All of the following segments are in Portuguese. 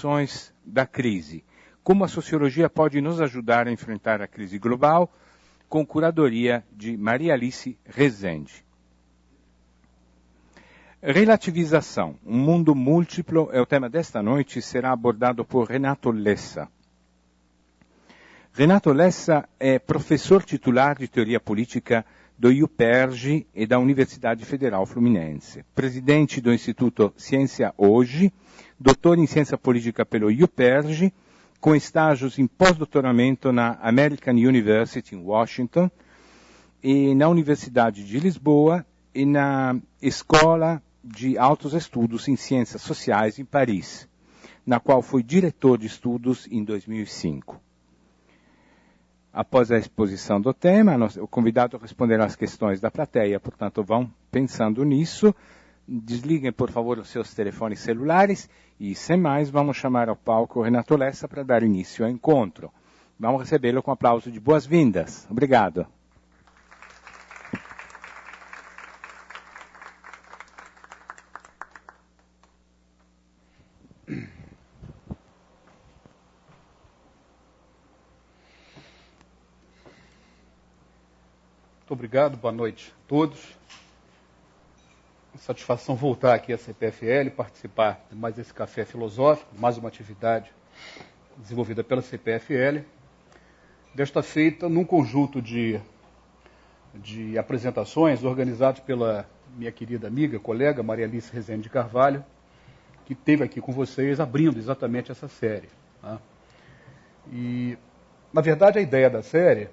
dimensões da crise. Como a sociologia pode nos ajudar a enfrentar a crise global, com curadoria de Maria Alice Rezende. Relativização, um mundo múltiplo, é o tema desta noite e será abordado por Renato Lessa. Renato Lessa é professor titular de Teoria Política do UPERJ e da Universidade Federal Fluminense, presidente do Instituto Ciência Hoje, doutor em Ciência Política pelo UPERJ, com estágios em pós-doutoramento na American University em Washington e na Universidade de Lisboa e na Escola de Altos Estudos em Ciências Sociais em Paris, na qual foi diretor de estudos em 2005. Após a exposição do tema, o convidado responderá às questões da plateia, portanto, vão pensando nisso. Desliguem, por favor, os seus telefones celulares e, sem mais, vamos chamar ao palco o Renato Lessa para dar início ao encontro. Vamos recebê-lo com um aplauso de boas-vindas. Obrigado. Muito obrigado, boa noite a todos. Satisfação voltar aqui à CPFL, participar de mais esse café filosófico, mais uma atividade desenvolvida pela CPFL. Desta feita, num conjunto de apresentações organizados pela minha querida amiga, colega, Maria Alice Rezende de Carvalho, que esteve aqui com vocês abrindo exatamente essa série. Tá? E, na verdade, a ideia da série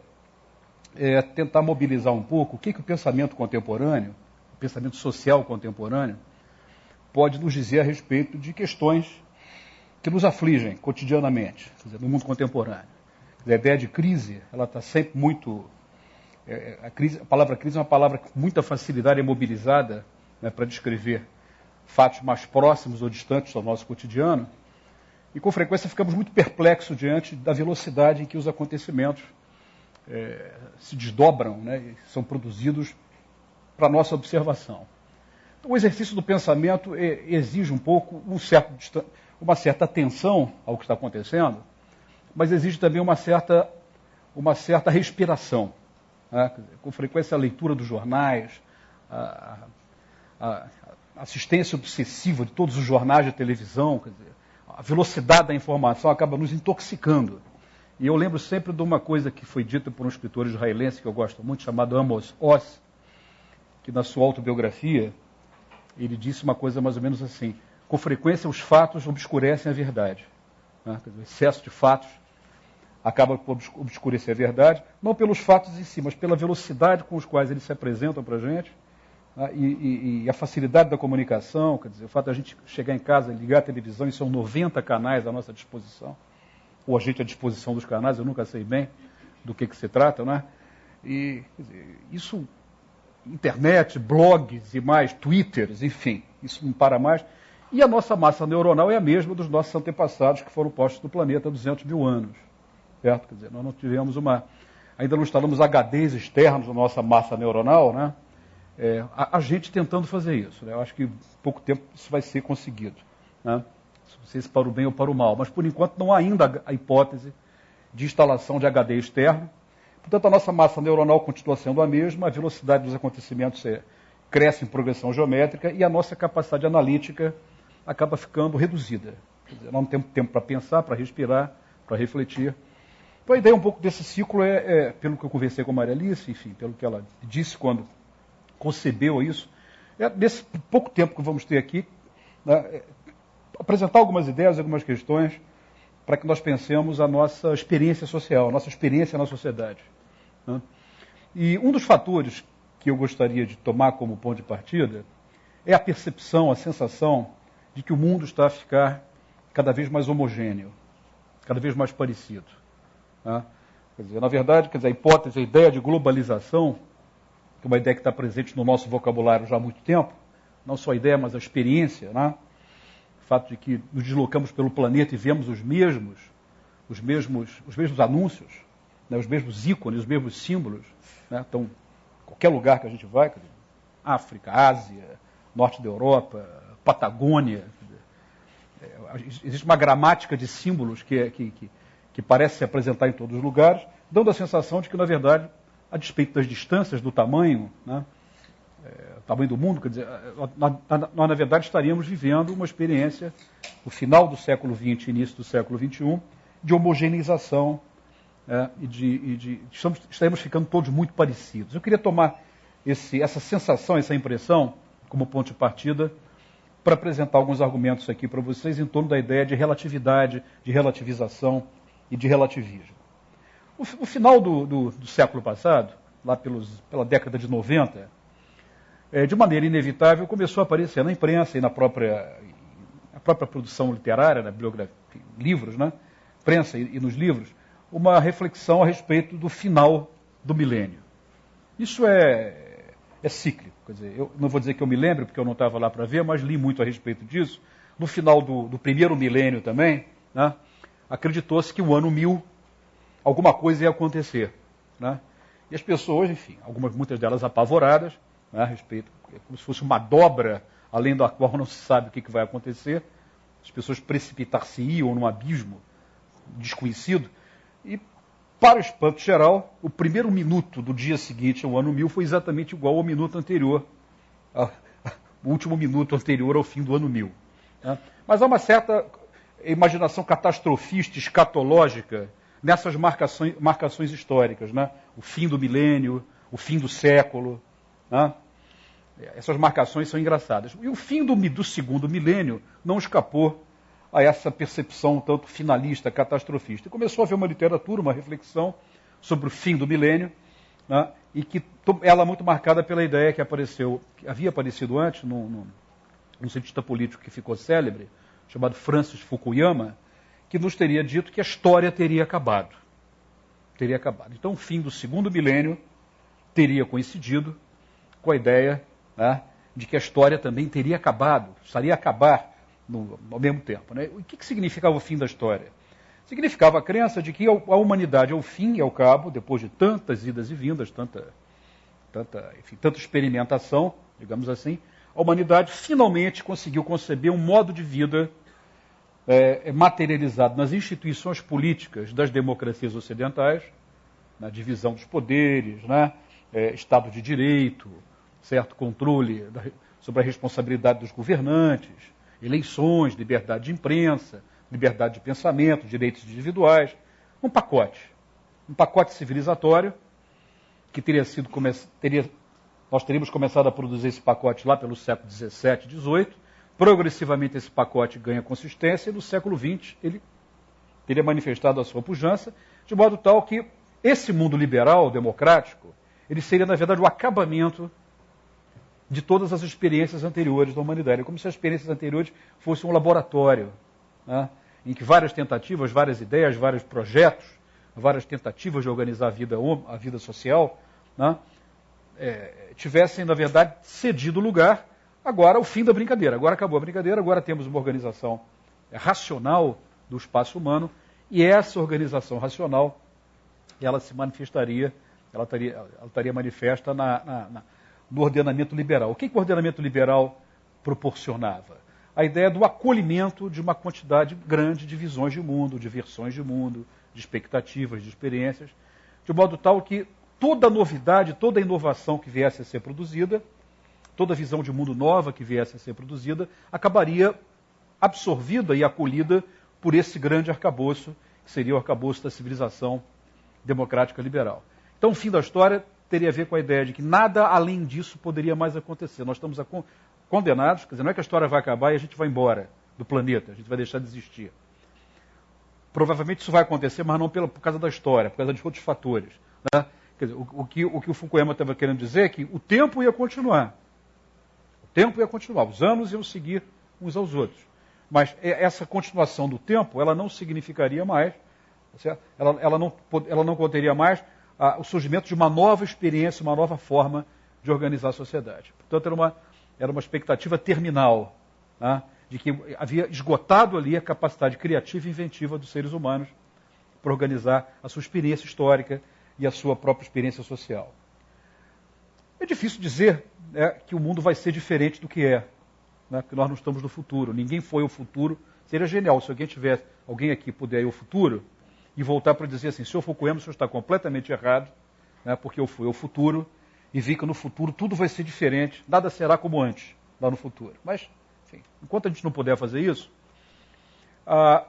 é tentar mobilizar um pouco o que o pensamento contemporâneo, o pensamento social contemporâneo, pode nos dizer a respeito de questões que nos afligem cotidianamente, quer dizer, no mundo contemporâneo. Quer dizer, a ideia de crise, ela está sempre muito... a palavra crise é uma palavra com muita facilidade é mobilizada, né, para descrever fatos mais próximos ou distantes do nosso cotidiano, e com frequência ficamos muito perplexos diante da velocidade em que os acontecimentos se desdobram, né, e são produzidos para a nossa observação. Então, o exercício do pensamento exige um pouco uma certa atenção ao que está acontecendo, mas exige também uma certa respiração. Né? Com frequência, a leitura dos jornais, a assistência obsessiva de todos os jornais de televisão, quer dizer, a velocidade da informação acaba nos intoxicando. E eu lembro sempre de uma coisa que foi dita por um escritor israelense que eu gosto muito, chamado Amos Oz, que na sua autobiografia, ele disse uma coisa mais ou menos assim: com frequência os fatos obscurecem a verdade. Né? Quer dizer, o excesso de fatos acaba por obscurecer a verdade, não pelos fatos em si, mas pela velocidade com os quais eles se apresentam para a gente, né? e a facilidade da comunicação, quer dizer, o fato de a gente chegar em casa, ligar a televisão e são 90 canais à nossa disposição, ou a gente à disposição dos canais, eu nunca sei bem do que se trata, né? E quer dizer, isso, internet, blogs e mais, twitters, enfim, isso não para mais. E a nossa massa neuronal é a mesma dos nossos antepassados que foram postos no planeta há 200 mil anos, certo? Quer dizer, nós não tivemos ainda não instalamos HDs externos na nossa massa neuronal, né? A gente tentando fazer isso, né? Eu acho que em pouco tempo isso vai ser conseguido, né? Não sei se para o bem ou para o mal, mas por enquanto não há ainda a hipótese de instalação de HD externo. Portanto, a nossa massa neuronal continua sendo a mesma, a velocidade dos acontecimentos cresce em progressão geométrica e a nossa capacidade analítica acaba ficando reduzida. Quer dizer, nós não temos tempo para pensar, para respirar, para refletir. Então a ideia um pouco desse ciclo pelo que eu conversei com a Maria Alice, enfim, pelo que ela disse quando concebeu isso, nesse pouco tempo que vamos ter aqui, né, apresentar algumas ideias, algumas questões, para que nós pensemos a nossa experiência social, a nossa experiência na sociedade. Né? E um dos fatores que eu gostaria de tomar como ponto de partida é a percepção, a sensação de que o mundo está a ficar cada vez mais homogêneo, cada vez mais parecido. Né? Quer dizer, na verdade, a hipótese, a ideia de globalização, que é uma ideia que está presente no nosso vocabulário já há muito tempo, não só a ideia, mas a experiência, né? O fato de que nos deslocamos pelo planeta e vemos os mesmos anúncios, né? Os mesmos ícones, os mesmos símbolos, né? Então, qualquer lugar que a gente vai, África, Ásia, Norte da Europa, Patagônia, existe uma gramática de símbolos que parece se apresentar em todos os lugares, dando a sensação de que, na verdade, a despeito das distâncias, do tamanho, né, tamanho do mundo, quer dizer, nós, na verdade, estaríamos vivendo uma experiência, no final do século XX e início do século XXI, de homogeneização, estaremos ficando todos muito parecidos. Eu queria tomar essa sensação, essa impressão, como ponto de partida, para apresentar alguns argumentos aqui para vocês em torno da ideia de relatividade, de relativização e de relativismo. O final do século passado, lá pela década de 90, de maneira inevitável, começou a aparecer na imprensa e na própria produção literária, na bibliografia, livros, né? Imprensa e nos livros, uma reflexão a respeito do final do milênio. Isso é cíclico. Quer dizer, eu não vou dizer que eu me lembro, porque eu não estava lá para ver, mas li muito a respeito disso. No final do primeiro milênio também, né, acreditou-se que o ano 1000, alguma coisa ia acontecer. Né? E as pessoas, enfim, muitas delas apavoradas, né, a respeito, como se fosse uma dobra, além da qual não se sabe o que vai acontecer. As pessoas precipitar-se-iam num abismo desconhecido. E, para o espanto geral, o primeiro minuto do dia seguinte ao ano 1000 foi exatamente igual ao minuto anterior, o último minuto anterior ao fim do ano 1000. Né? Mas há uma certa imaginação catastrofista, escatológica, nessas marcações históricas. Né? O fim do milênio, o fim do século. Né? Essas marcações são engraçadas. E o fim do segundo milênio não escapou a essa percepção um tanto finalista, catastrofista. E começou a haver uma literatura, uma reflexão sobre o fim do milênio, né, e que ela é muito marcada pela ideia que havia aparecido antes, num cientista político que ficou célebre, chamado Francis Fukuyama, que nos teria dito que a história teria acabado. Teria acabado. Então, o fim do segundo milênio teria coincidido com a ideia, né, de que a história também teria acabado, precisaria acabar ao mesmo tempo. Né? O que significava o fim da história? Significava a crença de que a humanidade, ao fim e ao cabo, depois de tantas idas e vindas, tanta experimentação, digamos assim, a humanidade finalmente conseguiu conceber um modo de vida materializado nas instituições políticas das democracias ocidentais, na divisão dos poderes, né? Estado de direito, certo controle sobre a responsabilidade dos governantes, eleições, liberdade de imprensa, liberdade de pensamento, direitos individuais, um pacote civilizatório que nós teríamos começado a produzir esse pacote lá pelo século XVII, XVIII, progressivamente esse pacote ganha consistência e no século XX ele teria manifestado a sua pujança, de modo tal que esse mundo liberal, democrático, ele seria, na verdade, o acabamento de todas as experiências anteriores da humanidade. É como se as experiências anteriores fossem um laboratório, né, em que várias tentativas, várias ideias, vários projetos, várias tentativas de organizar a vida social, né, tivessem, na verdade, cedido lugar agora ao fim da brincadeira. Agora acabou a brincadeira, agora temos uma organização racional do espaço humano, e essa organização racional, ela se manifestaria, ela estaria manifesta no ordenamento liberal. O que o ordenamento liberal proporcionava? A ideia do acolhimento de uma quantidade grande de visões de mundo, de versões de mundo, de expectativas, de experiências, de modo tal que toda novidade, toda inovação que viesse a ser produzida, toda visão de mundo nova que viesse a ser produzida, acabaria absorvida e acolhida por esse grande arcabouço, que seria o arcabouço da civilização democrática liberal. Então, o fim da história teria a ver com a ideia de que nada além disso poderia mais acontecer. Nós estamos condenados, quer dizer, não é que a história vai acabar e a gente vai embora do planeta, a gente vai deixar de existir. Provavelmente isso vai acontecer, mas não por causa da história, por causa de outros fatores. Né? Quer dizer, o que o Fukuyama estava querendo dizer é que o tempo ia continuar. O tempo ia continuar, os anos iam seguir uns aos outros. Mas essa continuação do tempo, ela não significaria mais, certo? Ela não conteria mais o surgimento de uma nova experiência, uma nova forma de organizar a sociedade. Portanto, era uma expectativa terminal, né, de que havia esgotado ali a capacidade criativa e inventiva dos seres humanos para organizar a sua experiência histórica e a sua própria experiência social. É difícil dizer, né, que o mundo vai ser diferente do que é, né, porque nós não estamos no futuro. Ninguém foi ao futuro Seria genial se alguém aqui puder ir ao futuro e voltar para dizer assim, senhor Fukuyama, o senhor está completamente errado, né, porque eu fui ao futuro e vi que no futuro tudo vai ser diferente, nada será como antes, lá no futuro. Mas, enfim, enquanto a gente não puder fazer isso,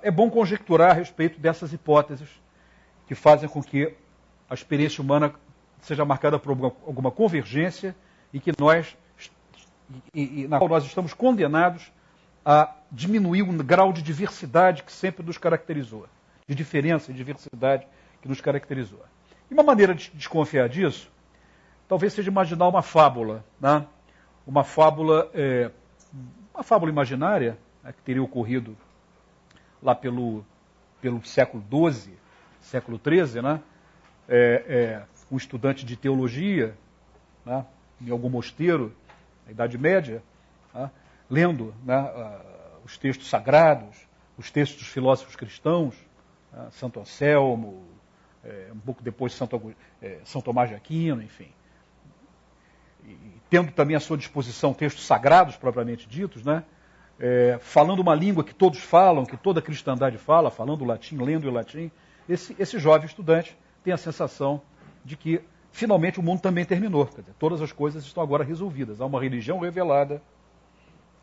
é bom conjecturar a respeito dessas hipóteses que fazem com que a experiência humana seja marcada por alguma convergência e que na qual nós estamos condenados a diminuir o grau de diversidade que sempre nos caracterizou, de diferença e diversidade que nos caracterizou. E uma maneira de desconfiar disso, talvez seja imaginar uma fábula, né? Uma fábula imaginária, né, que teria ocorrido lá pelo século XII, século XIII, né? Um estudante de teologia, né, em algum mosteiro, na Idade Média, né, lendo, né, os textos sagrados, os textos dos filósofos cristãos, né, Santo Anselmo, um pouco depois São Tomás de Aquino, enfim. E tendo também à sua disposição textos sagrados, propriamente ditos, né, falando uma língua que todos falam, que toda a cristandade fala, falando o latim, lendo o latim, esse jovem estudante tem a sensação de que, finalmente, o mundo também terminou. Quer dizer, todas as coisas estão agora resolvidas. Há uma religião revelada,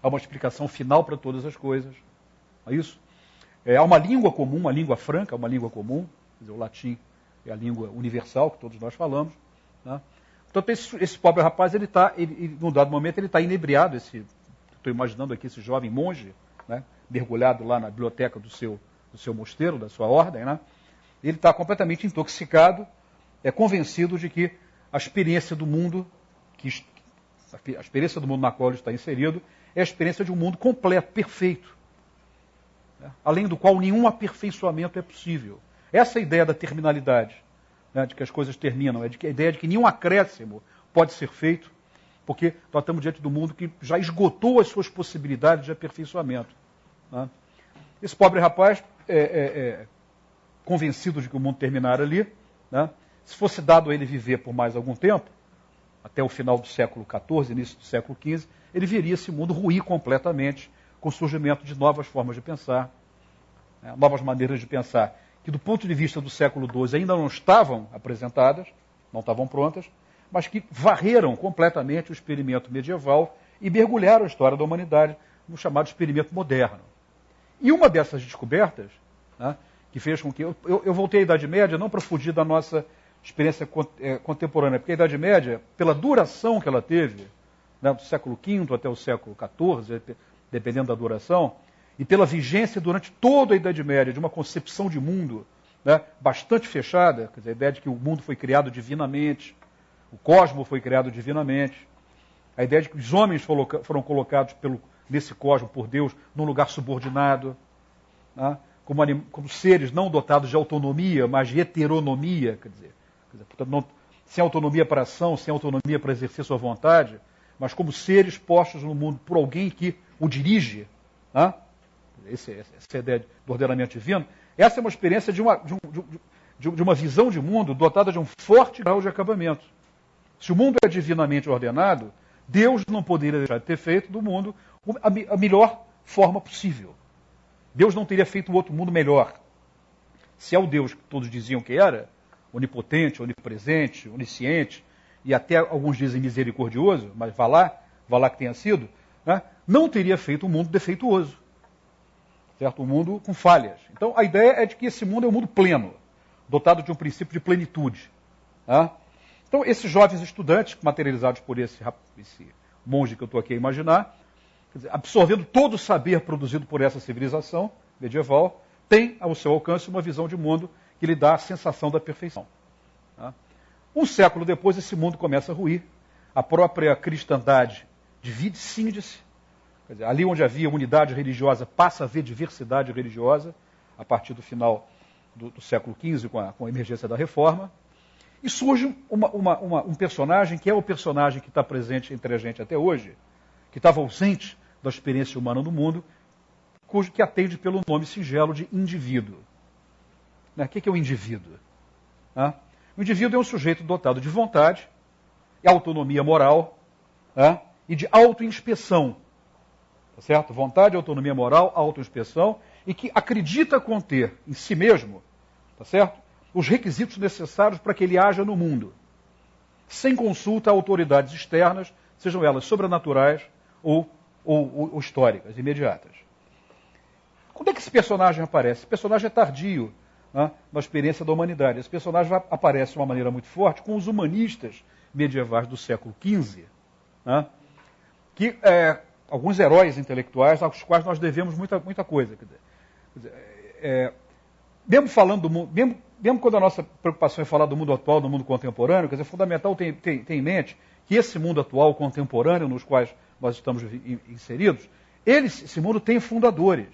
há uma explicação final para todas as coisas. É isso? Há uma língua comum, uma língua franca, uma língua comum. Quer dizer, o latim é a língua universal que todos nós falamos. Né? Então, esse pobre rapaz, num dado momento, ele está inebriado. Estou imaginando aqui esse jovem monge, né, mergulhado lá na biblioteca do seu mosteiro, da sua ordem, né? Ele está completamente intoxicado, convencido de que a experiência do mundo, a experiência do mundo na qual ele está inserido, é a experiência de um mundo completo, perfeito, né, além do qual nenhum aperfeiçoamento é possível. Essa é a ideia da terminalidade, né, de que as coisas terminam, a ideia de que nenhum acréscimo pode ser feito, porque nós estamos diante do mundo que já esgotou as suas possibilidades de aperfeiçoamento. Né. Esse pobre rapaz convencido de que o mundo terminara ali, né, se fosse dado a ele viver por mais algum tempo, até o final do século XIV, início do século XV, ele veria esse mundo ruir completamente, com o surgimento de novas formas de pensar, né, novas maneiras de pensar, que do ponto de vista do século XII ainda não estavam apresentadas, não estavam prontas, mas que varreram completamente o experimento medieval e mergulharam a história da humanidade no chamado experimento moderno. E uma dessas descobertas, né, que fez com que... Eu voltei à Idade Média não para fugir da nossa experiência contemporânea, porque a Idade Média, pela duração que ela teve, né, do século V até o século XIV, dependendo da duração, e pela vigência durante toda a Idade Média de uma concepção de mundo, né, bastante fechada, quer dizer, a ideia de que o mundo foi criado divinamente, o cosmos foi criado divinamente, a ideia de que os homens foram colocados nesse cosmos por Deus num lugar subordinado, né, como seres não dotados de autonomia, mas de heteronomia, quer dizer, portanto, sem autonomia para ação, sem autonomia para exercer sua vontade, mas como seres postos no mundo por alguém que o dirige, né? Essa é a ideia do ordenamento divino. Essa é uma experiência de uma visão de mundo dotada de um forte grau de acabamento. Se o mundo é divinamente ordenado, Deus não poderia deixar de ter feito do mundo a melhor forma possível. Deus não teria feito outro mundo melhor. Se é o Deus que todos diziam que era, onipotente, onipresente, onisciente, e até alguns dizem misericordioso, mas vá lá que tenha sido, né, não teria feito um mundo defeituoso. Certo? Um mundo com falhas. Então, a ideia é de que esse mundo é um mundo pleno, dotado de um princípio de plenitude. Tá? Então, esses jovens estudantes, materializados por esse monge que eu estou aqui a imaginar, quer dizer, absorvendo todo o saber produzido por essa civilização medieval, tem ao seu alcance uma visão de mundo que lhe dá a sensação da perfeição. Tá? Um século depois, esse mundo começa a ruir, a própria cristandade divide, cinde-se, quer dizer, ali onde havia unidade religiosa passa a haver diversidade religiosa, a partir do final do século XV, com a emergência da Reforma, e surge um personagem que é o personagem que está presente entre a gente até hoje, que estava ausente da experiência humana no mundo, que atende pelo nome singelo de indivíduo. Né? O que é o indivíduo? Né? O indivíduo é um sujeito dotado de vontade, autonomia moral, e de autoinspeção. Tá certo? Vontade, autonomia moral, autoinspeção e que acredita conter em si mesmo, tá certo? Os requisitos necessários para que ele haja no mundo, sem consulta a autoridades externas, sejam elas sobrenaturais ou históricas, imediatas. Quando é que esse personagem aparece? Esse personagem é tardio, né, na experiência da humanidade. Esse personagem aparece de uma maneira muito forte com os humanistas medievais do século XV, né, que alguns heróis intelectuais aos quais nós devemos muita coisa. Quer dizer, mesmo falando do mundo, mesmo quando a nossa preocupação é falar do mundo atual, do mundo contemporâneo, quer dizer, é fundamental ter em mente que esse mundo atual, contemporâneo, nos quais nós estamos inseridos, esse mundo tem fundadores.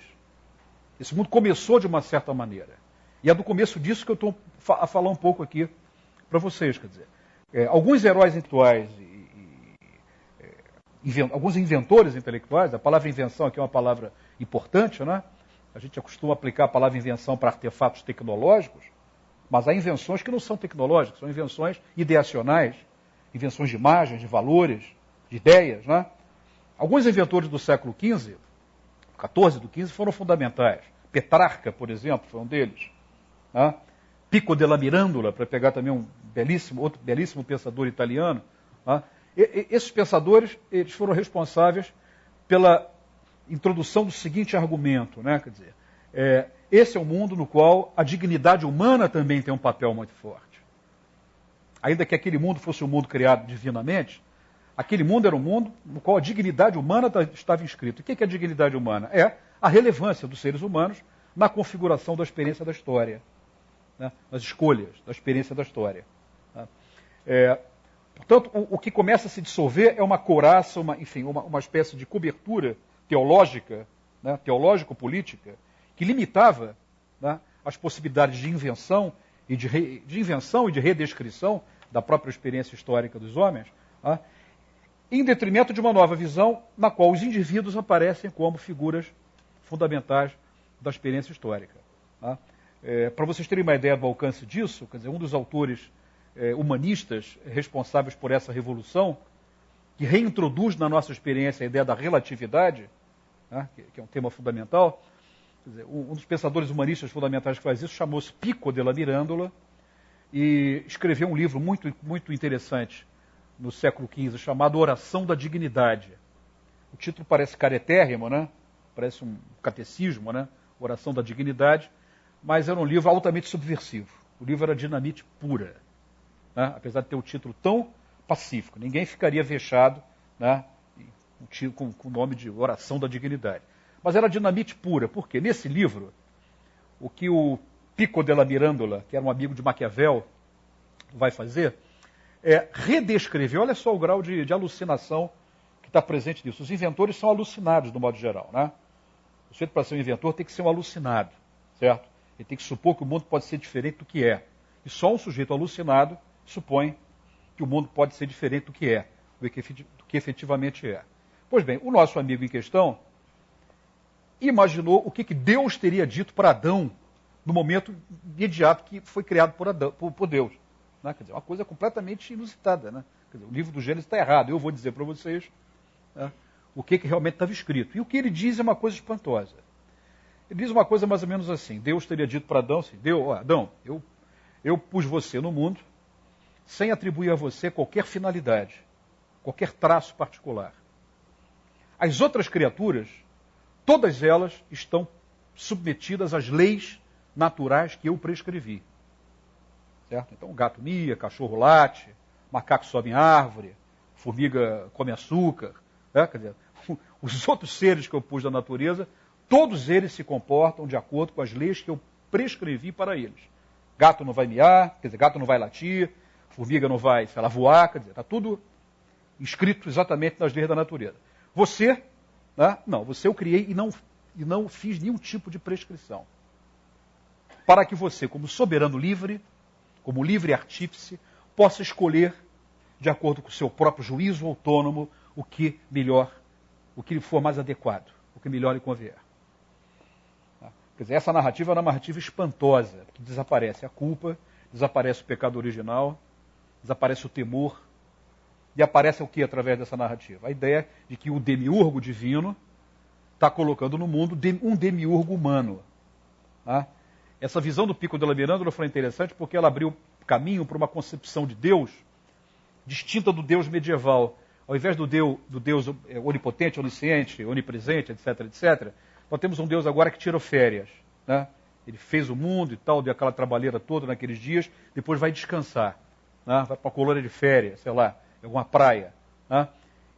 Esse mundo começou de uma certa maneira. E é do começo disso que eu estou a falar um pouco aqui para vocês. Quer dizer, alguns heróis intelectuais, alguns inventores intelectuais, a palavra invenção aqui é uma palavra importante, né? A gente costuma aplicar a palavra invenção para artefatos tecnológicos, mas há invenções que não são tecnológicas, são invenções ideacionais, invenções de imagens, de valores, de ideias, né? Alguns inventores do século XV, 14 do XV, foram fundamentais. Petrarca, por exemplo, foi um deles. Né? Pico della Mirandola, para pegar também outro belíssimo pensador italiano. Né? Esses pensadores, eles foram responsáveis pela introdução do seguinte argumento, né? Quer dizer, esse é um mundo no qual a dignidade humana também tem um papel muito forte. Ainda que aquele mundo fosse um mundo criado divinamente, aquele mundo era um mundo no qual a dignidade humana estava inscrita. O que é a dignidade humana? É a relevância dos seres humanos na configuração da experiência da história, né? Nas escolhas da experiência da história. Tá? Portanto, o que começa a se dissolver é uma couraça, uma espécie de cobertura teológica, né, teológico-política, que limitava, né, as possibilidades de invenção e de redescrição da própria experiência histórica dos homens, tá, em detrimento de uma nova visão na qual os indivíduos aparecem como figuras fundamentais da experiência histórica. Tá? Para vocês terem uma ideia do alcance disso, quer dizer, um dos autores humanistas responsáveis por essa revolução, que reintroduz na nossa experiência a ideia da relatividade, né, que é um tema fundamental, quer dizer, um dos pensadores humanistas fundamentais que faz isso chamou-se Pico della Mirandola e escreveu um livro muito, muito interessante no século XV, chamado Oração da Dignidade. O título parece caretérrimo, né? Parece um catecismo, né? Oração da Dignidade, mas era um livro altamente subversivo. O livro era dinamite pura, né? Apesar de ter o título tão pacífico. Ninguém ficaria vexado, né, com o nome de Oração da Dignidade. Mas era dinamite pura, porque nesse livro, o que o Pico della Mirandola, que era um amigo de Maquiavel, vai fazer é redescrever, olha só o grau de alucinação que está presente nisso. Os inventores são alucinados, do modo geral, né? O sujeito, para ser um inventor, tem que ser um alucinado, certo? Ele tem que supor que o mundo pode ser diferente do que é. E só um sujeito alucinado supõe que o mundo pode ser diferente do que é, do que efetivamente é. Pois bem, o nosso amigo em questão imaginou o que Deus teria dito para Adão no momento imediato que foi criado por Deus. Né? Quer dizer, uma coisa completamente inusitada. Né? Quer dizer, o livro do Gênesis está errado. Eu vou dizer para vocês, né, o que realmente estava escrito. E o que ele diz é uma coisa espantosa. Ele diz uma coisa mais ou menos assim. Deus teria dito para Adão assim, Adão, eu pus você no mundo sem atribuir a você qualquer finalidade, qualquer traço particular. As outras criaturas, todas elas estão submetidas às leis naturais que eu prescrevi. Certo? Então, gato mia, cachorro late, macaco sobe em árvore, formiga come açúcar. Né? Quer dizer, os outros seres que eu pus da natureza, todos eles se comportam de acordo com as leis que eu prescrevi para eles. Gato não vai miar, quer dizer, gato não vai latir, formiga não vai, sei lá, voar, quer dizer, está tudo escrito exatamente nas leis da natureza. Você, né? Não, você eu criei e não fiz nenhum tipo de prescrição. Para que você, como soberano livre, como livre artífice, possa escolher, de acordo com o seu próprio juízo autônomo, o que melhor, o que for mais adequado, o que melhor lhe convier. Quer dizer, essa narrativa é uma narrativa espantosa, que desaparece a culpa, desaparece o pecado original, desaparece o temor, e aparece o que através dessa narrativa? A ideia de que o demiurgo divino está colocando no mundo um demiurgo humano. Tá? Essa visão do Pico della Mirandola foi interessante porque ela abriu caminho para uma concepção de Deus distinta do Deus medieval. Ao invés do Deus onipotente, onisciente, onipresente, etc., nós temos um Deus agora que tirou férias. Né? Ele fez o mundo e tal, deu aquela trabalheira toda naqueles dias, depois vai descansar. Né? Vai para uma colônia de férias, sei lá, alguma praia. Né?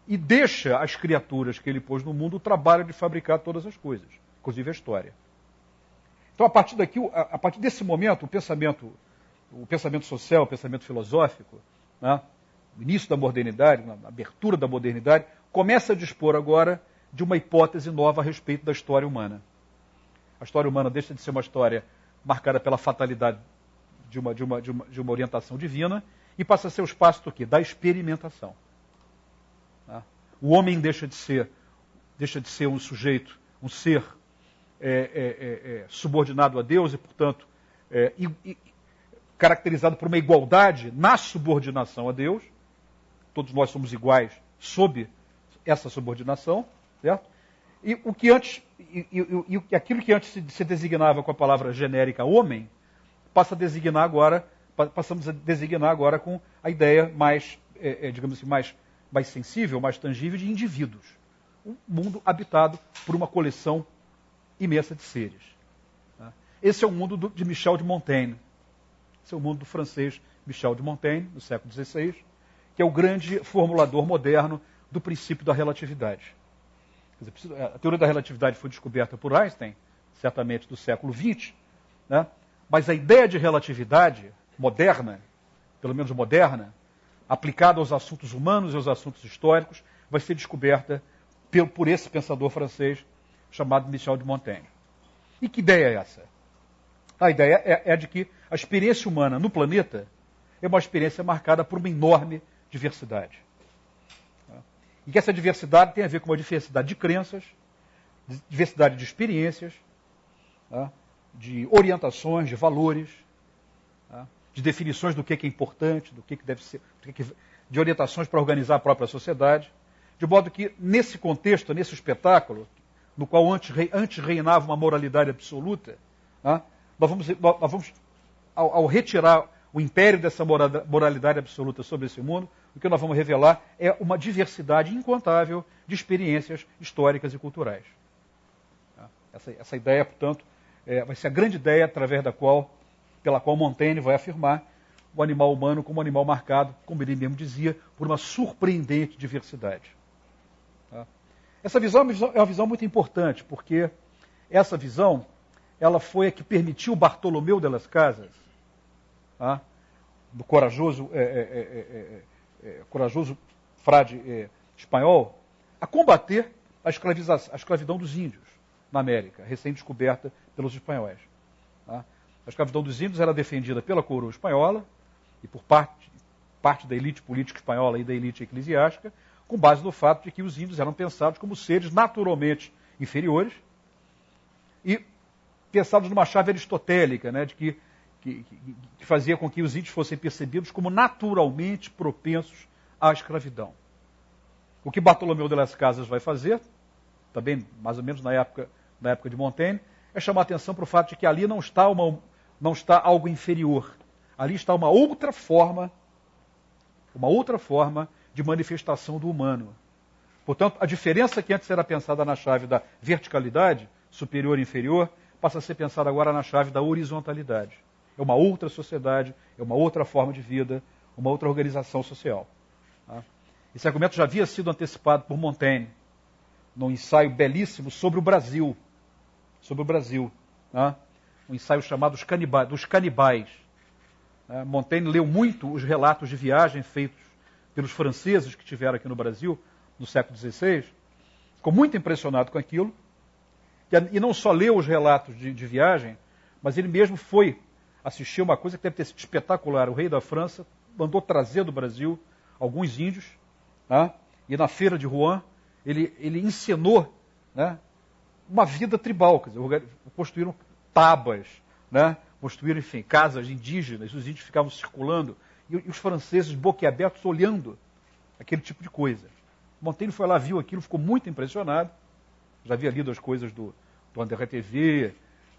E deixa as criaturas que ele pôs no mundo o trabalho de fabricar todas as coisas, inclusive a história. Então, a partir desse momento, o pensamento social, o pensamento filosófico, né, no início da modernidade, na abertura da modernidade, começa a dispor agora de uma hipótese nova a respeito da história humana. A história humana deixa de ser uma história marcada pela fatalidade de uma orientação divina e passa a ser o espaço do quê? Da experimentação. Tá? O homem deixa de ser um sujeito, um ser subordinado a Deus e, portanto, caracterizado por uma igualdade na subordinação a Deus. Todos nós somos iguais sob essa subordinação, certo? E aquilo que antes se designava com a palavra genérica homem, passamos a designar agora com a ideia mais, digamos assim, mais sensível, mais tangível de indivíduos. Um mundo habitado por uma coleção imensa de seres. Esse é o mundo de Michel de Montaigne. Esse é o mundo do francês Michel de Montaigne, do século XVI, que é o grande formulador moderno do princípio da relatividade. Quer dizer, a teoria da relatividade foi descoberta por Einstein, certamente do século XX, né? Mas a ideia de relatividade moderna, pelo menos moderna, aplicada aos assuntos humanos e aos assuntos históricos, vai ser descoberta por esse pensador francês chamado Michel de Montaigne. E que ideia é essa? A ideia é de que a experiência humana no planeta é uma experiência marcada por uma enorme diversidade. E que essa diversidade tem a ver com uma diversidade de crenças, diversidade de experiências, de orientações, de valores, de definições do que é importante, do que deve ser, de orientações para organizar a própria sociedade. De modo que, nesse contexto, nesse espetáculo, no qual antes reinava uma moralidade absoluta, nós vamos, ao retirar o império dessa moralidade absoluta sobre esse mundo, o que nós vamos revelar é uma diversidade incontável de experiências históricas e culturais. Essa ideia, portanto, vai ser a grande ideia pela qual Montaigne vai afirmar o animal humano como um animal marcado, como ele mesmo dizia, por uma surpreendente diversidade. Essa visão é uma visão muito importante, porque essa visão ela foi a que permitiu Bartolomeu de las Casas, do corajoso frade espanhol, a combater a escravidão dos índios na América, recém-descoberta pelos espanhóis. A escravidão dos índios era defendida pela coroa espanhola e por parte da elite política espanhola e da elite eclesiástica, com base no fato de que os índios eram pensados como seres naturalmente inferiores e pensados numa chave aristotélica, né, de que fazia com que os índios fossem percebidos como naturalmente propensos à escravidão. O que Bartolomeu de las Casas vai fazer, também mais ou menos na época de Montaigne, é chamar a atenção para o fato de que ali não está algo inferior. Ali está uma outra forma de manifestação do humano. Portanto, a diferença que antes era pensada na chave da verticalidade, superior e inferior, passa a ser pensada agora na chave da horizontalidade. É uma outra sociedade, é uma outra forma de vida, uma outra organização social. Esse argumento já havia sido antecipado por Montaigne, num ensaio belíssimo sobre o Brasil. Um ensaio chamado dos Canibais. Montaigne leu muito os relatos de viagem feitos pelos franceses que estiveram aqui no Brasil, no século XVI, ficou muito impressionado com aquilo, e não só leu os relatos de viagem, mas ele mesmo foi assistir uma coisa que deve ter sido espetacular. O rei da França mandou trazer do Brasil alguns índios, e na feira de Rouen ele encenou, uma vida tribal, quer dizer, construíram tabas, construíram, enfim, casas indígenas, os índios ficavam circulando, e os franceses boquiabertos olhando aquele tipo de coisa. Montaigne foi lá, viu aquilo, ficou muito impressionado, Já havia lido as coisas do André TV,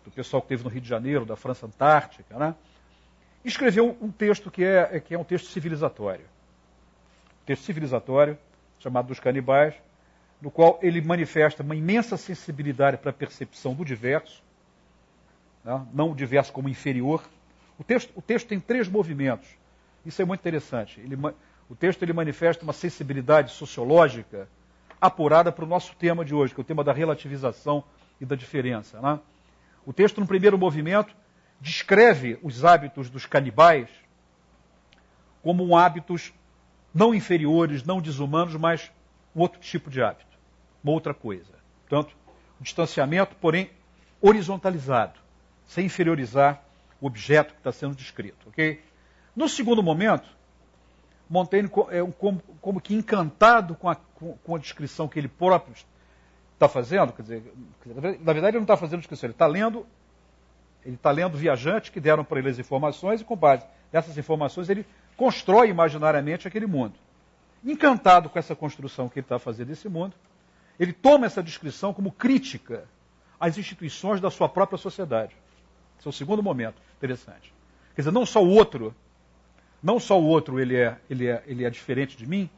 do pessoal que teve no Rio de Janeiro, da França Antártica, né? Escreveu um texto que é um texto civilizatório. Um texto civilizatório, chamado Dos Canibais, no qual ele manifesta uma imensa sensibilidade para a percepção do diverso, né? Não o diverso como inferior. O texto tem 3 movimentos. Isso é muito interessante. O texto ele manifesta uma sensibilidade sociológica apurada para o nosso tema de hoje, que é o tema da relativização e da diferença, né? O texto, no primeiro movimento, descreve os hábitos dos canibais como hábitos não inferiores, não desumanos, mas um outro tipo de hábito, uma outra coisa. Portanto, um distanciamento, porém, horizontalizado, sem inferiorizar o objeto que está sendo descrito. Okay? No segundo momento, Montaigne é como que encantado com a descrição que ele próprio está fazendo, quer dizer, na verdade ele não está fazendo descrição, ele está lendo viajantes que deram para ele as informações e com base nessas informações ele constrói imaginariamente aquele mundo. Encantado com essa construção que ele está fazendo desse mundo, ele toma essa descrição como crítica às instituições da sua própria sociedade. Esse é o segundo momento interessante. Quer dizer, não só o outro ele é diferente de mim,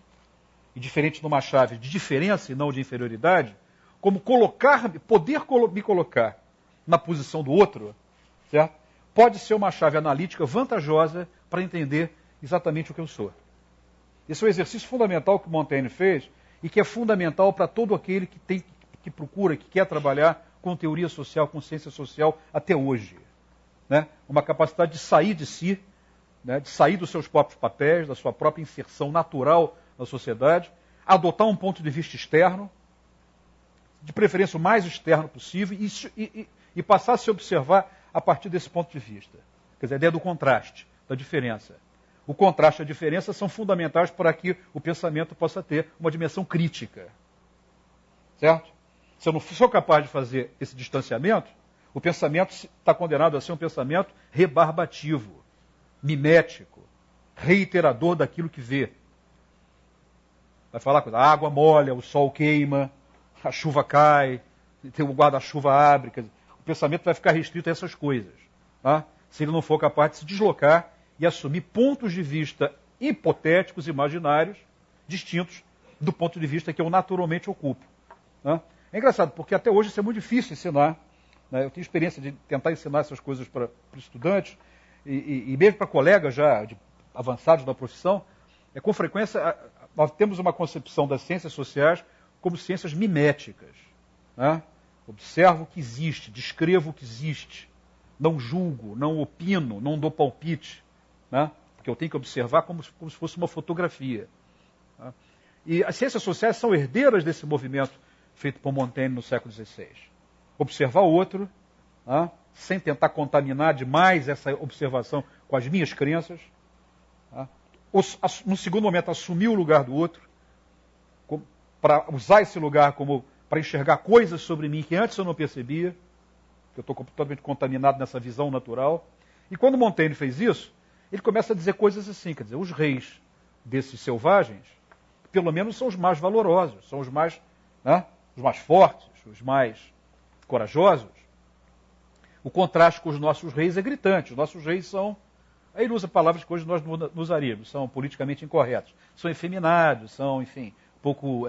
e diferente numa chave de diferença e não de inferioridade, como poder me colocar na posição do outro, certo? Pode ser uma chave analítica vantajosa para entender exatamente o que eu sou. Esse é um exercício fundamental que Montaigne fez e que é fundamental para todo aquele que procura, que quer trabalhar com teoria social, com ciência social até hoje. Né? Uma capacidade de sair de si, né? De sair dos seus próprios papéis, da sua própria inserção natural na sociedade, adotar um ponto de vista externo, de preferência o mais externo possível, e passar a se observar a partir desse ponto de vista. Quer dizer, a ideia do contraste, da diferença. O contraste e a diferença são fundamentais para que o pensamento possa ter uma dimensão crítica. Certo? Se eu não sou capaz de fazer esse distanciamento, o pensamento está condenado a ser um pensamento rebarbativo, mimético, reiterador daquilo que vê. Vai falar coisa, a água molha, o sol queima, a chuva cai, o guarda-chuva abre. Quer dizer, o pensamento vai ficar restrito a essas coisas. Tá? Se ele não for capaz de se deslocar e assumir pontos de vista hipotéticos, imaginários, distintos do ponto de vista que eu naturalmente ocupo. Né? É engraçado, porque até hoje isso é muito difícil ensinar. Né? Eu tenho experiência de tentar ensinar essas coisas para estudantes, e mesmo para colegas já avançados da profissão, com frequência nós temos uma concepção das ciências sociais como ciências miméticas. Né? Observo o que existe, descrevo o que existe, não julgo, não opino, não dou palpite, né? Porque eu tenho que observar como se fosse uma fotografia. Né? E as ciências sociais são herdeiras desse movimento feito por Montaigne no século XVI. Observar o outro, né? Sem tentar contaminar demais essa observação com as minhas crenças. Né? No segundo momento, assumir o lugar do outro, para usar esse lugar como para enxergar coisas sobre mim que antes eu não percebia, que eu estou totalmente contaminado nessa visão natural. E quando Montaigne fez isso, ele começa a dizer coisas assim, quer dizer, os reis desses selvagens, pelo menos são os mais valorosos, são os mais fortes, os mais corajosos. O contraste com os nossos reis é gritante. Os nossos reis são, aí ele usa palavras que hoje nós não usaríamos, são politicamente incorretos, são efeminados, são, enfim, pouco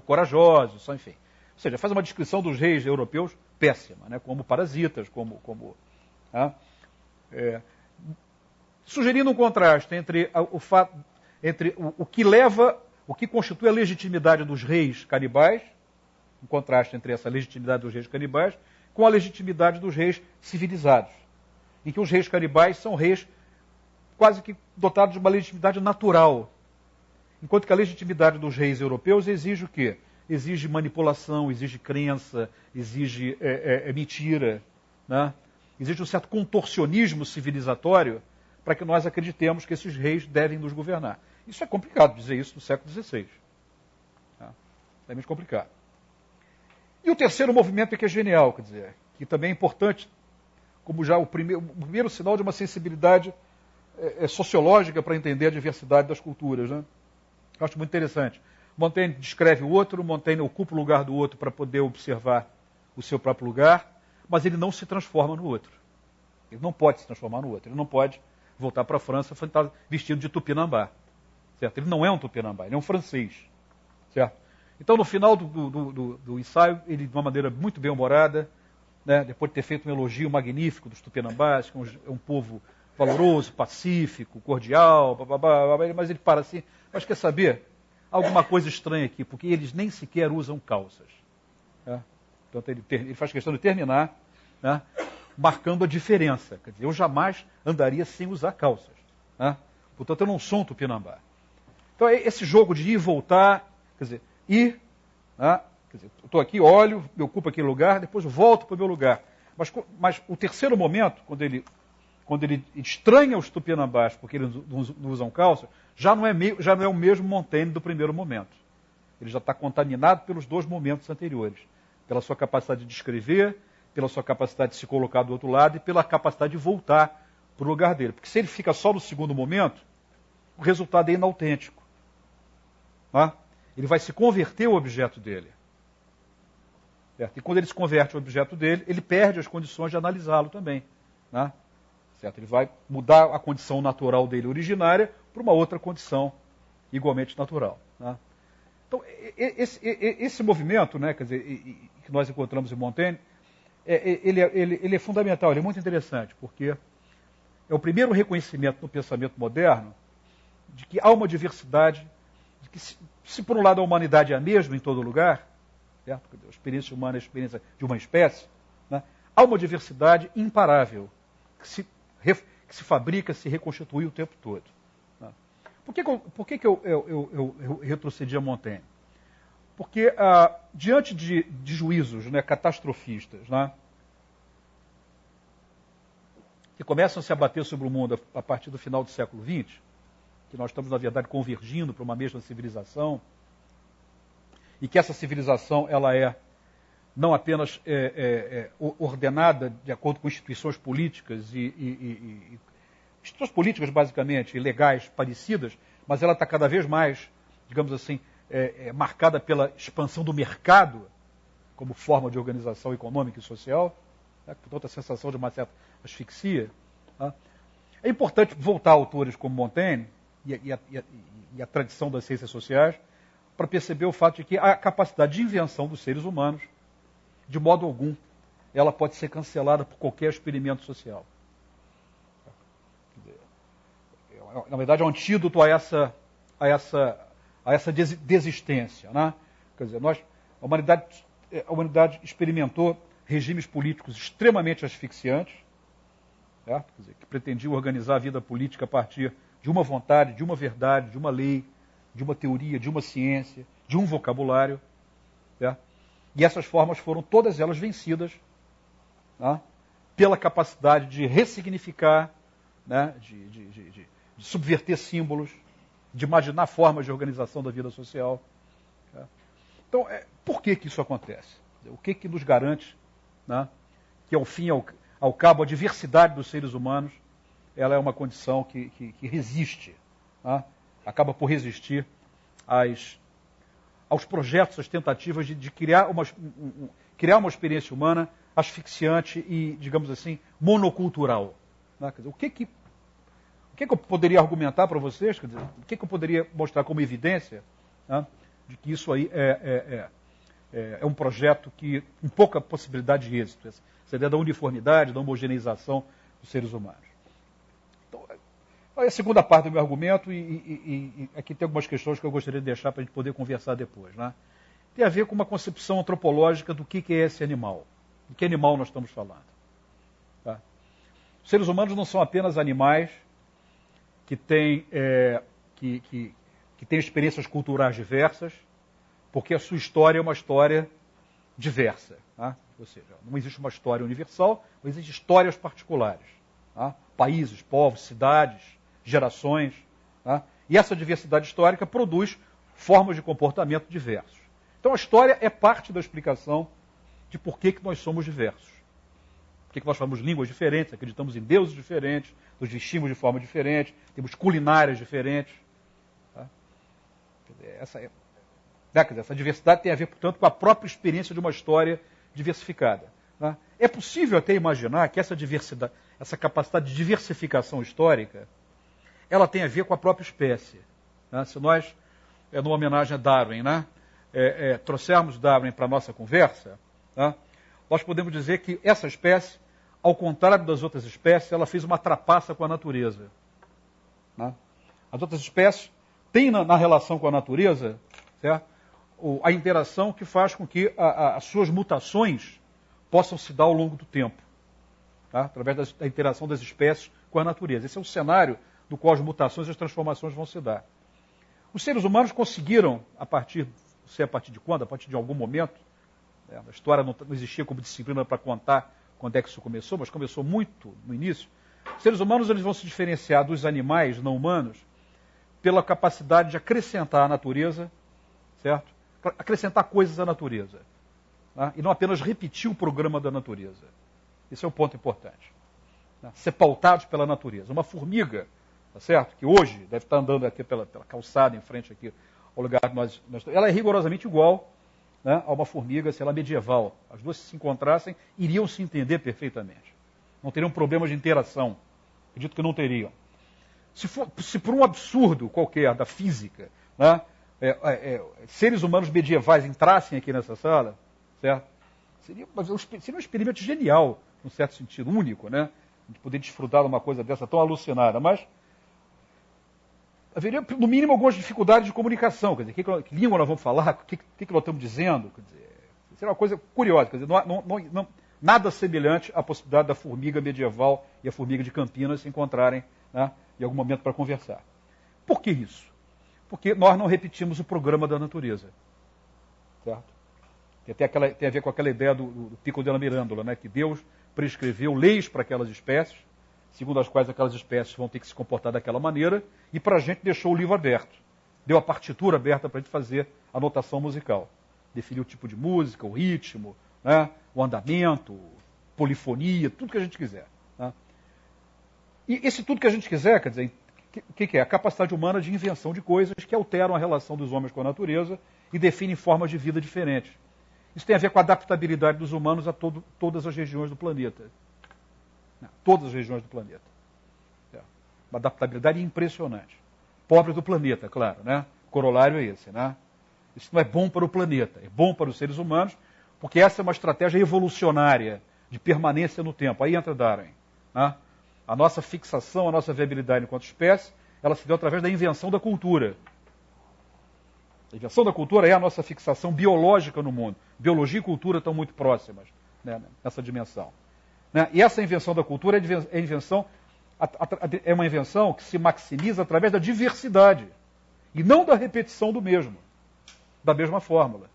corajosos, são, enfim. Ou seja, faz uma descrição dos reis europeus péssima, né? Como parasitas, sugerindo um contraste entre o que constitui a legitimidade dos reis canibais, um contraste entre essa legitimidade dos reis canibais com a legitimidade dos reis civilizados, em que os reis canibais são reis quase que dotados de uma legitimidade natural, enquanto que a legitimidade dos reis europeus exige o quê? Exige manipulação, exige crença, exige mentira, né? Existe um certo contorcionismo civilizatório para que nós acreditemos que esses reis devem nos governar. Isso é complicado dizer isso no século XVI. Tá? É muito complicado. E o terceiro movimento é que é genial, quer dizer, que também é importante, como já o primeiro sinal de uma sensibilidade sociológica para entender a diversidade das culturas. Né? Eu acho muito interessante. Montaigne descreve o outro, Montaigne ocupa o lugar do outro para poder observar o seu próprio lugar, mas ele não se transforma no outro. Ele não pode se transformar no outro. Ele não pode voltar para a França vestido de tupinambá. Certo? Ele não é um tupinambá, ele é um francês. Certo? Então, no final do ensaio, ele, de uma maneira muito bem-humorada, né, depois de ter feito um elogio magnífico dos tupinambás, que é um povo valoroso, pacífico, cordial, mas ele para assim, mas quer saber? Há alguma coisa estranha aqui, porque eles nem sequer usam calças. Né? Então, ele faz questão de terminar, né, marcando a diferença. Quer dizer, eu jamais andaria sem usar calças. Né? Portanto, eu não sou um tupinambá. Então, esse jogo de ir e voltar, quer dizer, ir, né? Quer dizer, eu estou aqui, olho, me ocupo aquele lugar, depois volto para o meu lugar. Mas o terceiro momento, quando ele estranha os tupinambás porque eles não usam calça, já não é o mesmo Montaigne do primeiro momento. Ele já está contaminado pelos dois momentos anteriores. Pela sua capacidade de descrever, pela sua capacidade de se colocar do outro lado e pela capacidade de voltar para o lugar dele. Porque se ele fica só no segundo momento, o resultado é inautêntico. Tá? Ele vai se converter ao objeto dele. Certo? E quando ele se converte ao objeto dele, ele perde as condições de analisá-lo também. Né? Certo? Ele vai mudar a condição natural dele originária para uma outra condição igualmente natural. Né? Então, esse movimento, né, quer dizer, que nós encontramos em Montaigne, ele é fundamental, ele é muito interessante, porque é o primeiro reconhecimento no pensamento moderno de que há uma diversidade, de que se por um lado a humanidade é a mesma em todo lugar, certo? A experiência humana é a experiência de uma espécie, né? Há uma diversidade imparável, que se fabrica, se reconstitui o tempo todo. Né? Por que eu retrocedi a Montaigne? Porque, diante de juízos, né, catastrofistas, né, que começam a se abater sobre o mundo a partir do final do século XX, que nós estamos, na verdade, convergindo para uma mesma civilização, e que essa civilização ela é não apenas ordenada de acordo com instituições políticas instituições políticas, basicamente, e legais parecidas, mas ela está cada vez mais, digamos assim, marcada pela expansão do mercado como forma de organização econômica e social, né, portanto a sensação de uma certa asfixia. Tá? É importante voltar a autores como Montaigne e a tradição das ciências sociais para perceber o fato de que a capacidade de invenção dos seres humanos, de modo algum, ela pode ser cancelada por qualquer experimento social. Na verdade, é um antídoto a essa desistência. Né? Quer dizer, a humanidade experimentou regimes políticos extremamente asfixiantes, certo? Quer dizer, que pretendiam organizar a vida política a partir de uma vontade, de uma verdade, de uma lei, de uma teoria, de uma ciência, de um vocabulário. Certo? E essas formas foram todas elas vencidas, né, pela capacidade de ressignificar, né, de subverter símbolos, de imaginar formas de organização da vida social. Tá? Então, por que isso acontece? O que nos garante, né, que, ao fim e ao cabo, a diversidade dos seres humanos ela é uma condição que resiste, né, acaba por resistir aos projetos, às tentativas de criar uma experiência humana asfixiante e, digamos assim, monocultural. Né? Quer dizer, o que eu poderia argumentar para vocês? Quer dizer, o que eu poderia mostrar como evidência, né, de que isso aí é um projeto com pouca possibilidade de êxito? Essa ideia da uniformidade, da homogeneização dos seres humanos. Então, é a segunda parte do meu argumento, e aqui tem algumas questões que eu gostaria de deixar para a gente poder conversar depois. Né? Tem a ver com uma concepção antropológica do que é esse animal. De que animal nós estamos falando? Tá? Os seres humanos não são apenas animais que têm experiências culturais diversas, porque a sua história é uma história diversa. Tá? Ou seja, não existe uma história universal, mas existem histórias particulares. Tá? Países, povos, cidades, gerações. Tá? E essa diversidade histórica produz formas de comportamento diversos. Então a história é parte da explicação de por que nós somos diversos. Por que nós falamos línguas diferentes, acreditamos em deuses diferentes, nos vestimos de forma diferente, temos culinárias diferentes. Tá? Essa Tá? Quer dizer, essa diversidade tem a ver, portanto, com a própria experiência de uma história diversificada. Tá? É possível até imaginar que essa diversidade, essa capacidade de diversificação histórica, ela tem a ver com a própria espécie. Né? Se nós, numa homenagem a Darwin, né, trouxermos Darwin para a nossa conversa, tá? Nós podemos dizer que essa espécie, ao contrário das outras espécies, ela fez uma trapaça com a natureza. Né? As outras espécies têm na relação com a natureza, certo? A interação que faz com que as suas mutações possam se dar ao longo do tempo, tá? Através da interação das espécies com a natureza. Esse é o cenário do qual as mutações e as transformações vão se dar. Os seres humanos conseguiram, a partir de quando? A partir de algum momento, a história não existia como disciplina para contar quando é que isso começou, mas começou muito no início. Os seres humanos eles vão se diferenciar dos animais não humanos pela capacidade de acrescentar à natureza, certo? Acrescentar coisas à natureza. Tá? E não apenas repetir o programa da natureza. Esse é um ponto importante. Tá? Ser pautados pela natureza. Uma formiga, tá certo? Que hoje deve estar andando aqui pela calçada em frente aqui ao lugar que nós ela é rigorosamente igual, né, a uma formiga, sei lá, medieval. As duas, se encontrassem, iriam se entender perfeitamente. Não teriam problemas de interação. Acredito que não teriam. Se por um absurdo qualquer da física, né, seres humanos medievais entrassem aqui nessa sala, certo? Seria um experimento genial, num certo sentido, único, né? A gente poder desfrutar de uma coisa dessa tão alucinada, mas haveria, no mínimo, algumas dificuldades de comunicação. Quer dizer, que língua nós vamos falar? O que nós estamos dizendo? Quer dizer, seria uma coisa curiosa. Quer dizer, nada semelhante à possibilidade da formiga medieval e a formiga de Campinas se encontrarem, né, em algum momento para conversar. Por que isso? Porque nós não repetimos o programa da natureza. Certo? Tem a ver com aquela ideia do Pico della Mirandola, né, que Deus prescreveu leis para aquelas espécies, segundo as quais aquelas espécies vão ter que se comportar daquela maneira, e para a gente deixou o livro aberto. Deu a partitura aberta para a gente fazer a notação musical. Definiu o tipo de música, o ritmo, né, o andamento, polifonia, tudo que a gente quiser. Né? E esse tudo que a gente quiser, quer dizer, o que é? A capacidade humana de invenção de coisas que alteram a relação dos homens com a natureza e definem formas de vida diferentes. Isso tem a ver com a adaptabilidade dos humanos a todas as regiões do planeta. Todas as regiões do planeta. Uma adaptabilidade impressionante. Pobre do planeta, claro, né? O corolário é esse, né? Isso não é bom para o planeta, é bom para os seres humanos, porque essa é uma estratégia evolucionária de permanência no tempo. Aí entra Darwin. Né? A nossa fixação, a nossa viabilidade enquanto espécie, ela se deu através da invenção da cultura. A invenção da cultura é a nossa fixação biológica no mundo. Biologia e cultura estão muito próximas, né, nessa dimensão. Né? E essa invenção da cultura é uma invenção que se maximiza através da diversidade e não da repetição da mesma fórmula.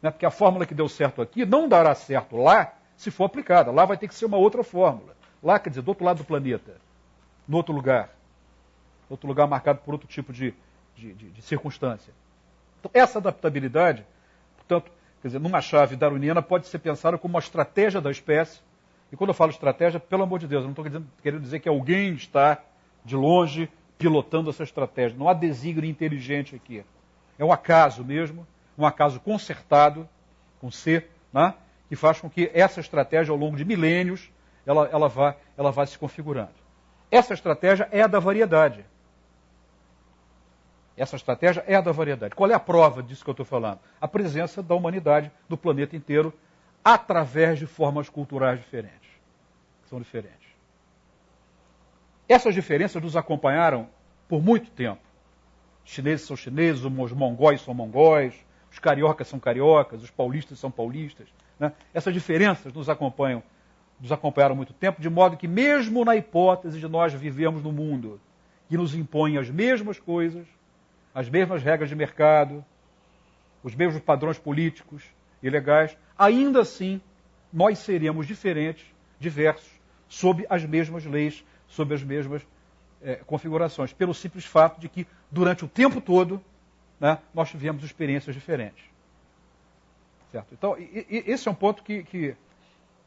Né? Porque a fórmula que deu certo aqui não dará certo lá se for aplicada. Lá vai ter que ser uma outra fórmula. Lá, quer dizer, do outro lado do planeta, no outro lugar. Outro lugar marcado por outro tipo de circunstância. Então, essa adaptabilidade, portanto, quer dizer, numa chave darwiniana, pode ser pensada como uma estratégia da espécie. E quando eu falo estratégia, pelo amor de Deus, eu não estou querendo dizer que alguém está, de longe, pilotando essa estratégia. Não há desígnio inteligente aqui. É um acaso mesmo, um acaso concertado, com C, né, que faz com que essa estratégia, ao longo de milênios, ela vá se configurando. Essa estratégia é a da variedade. Essa estratégia é a da variedade. Qual é a prova disso que eu estou falando? A presença da humanidade do planeta inteiro através de formas culturais diferentes. São diferentes. Essas diferenças nos acompanharam por muito tempo. Os chineses são chineses, os mongóis são mongóis, os cariocas são cariocas, os paulistas são paulistas. Né? Essas diferenças nos acompanharam há muito tempo, de modo que mesmo na hipótese de nós vivermos num mundo que nos impõe as mesmas coisas, as mesmas regras de mercado, os mesmos padrões políticos e legais, ainda assim nós seremos diferentes, diversos, sob as mesmas leis, sob as mesmas configurações, pelo simples fato de que durante o tempo todo, né, nós tivemos experiências diferentes. Certo? Então, esse é um ponto que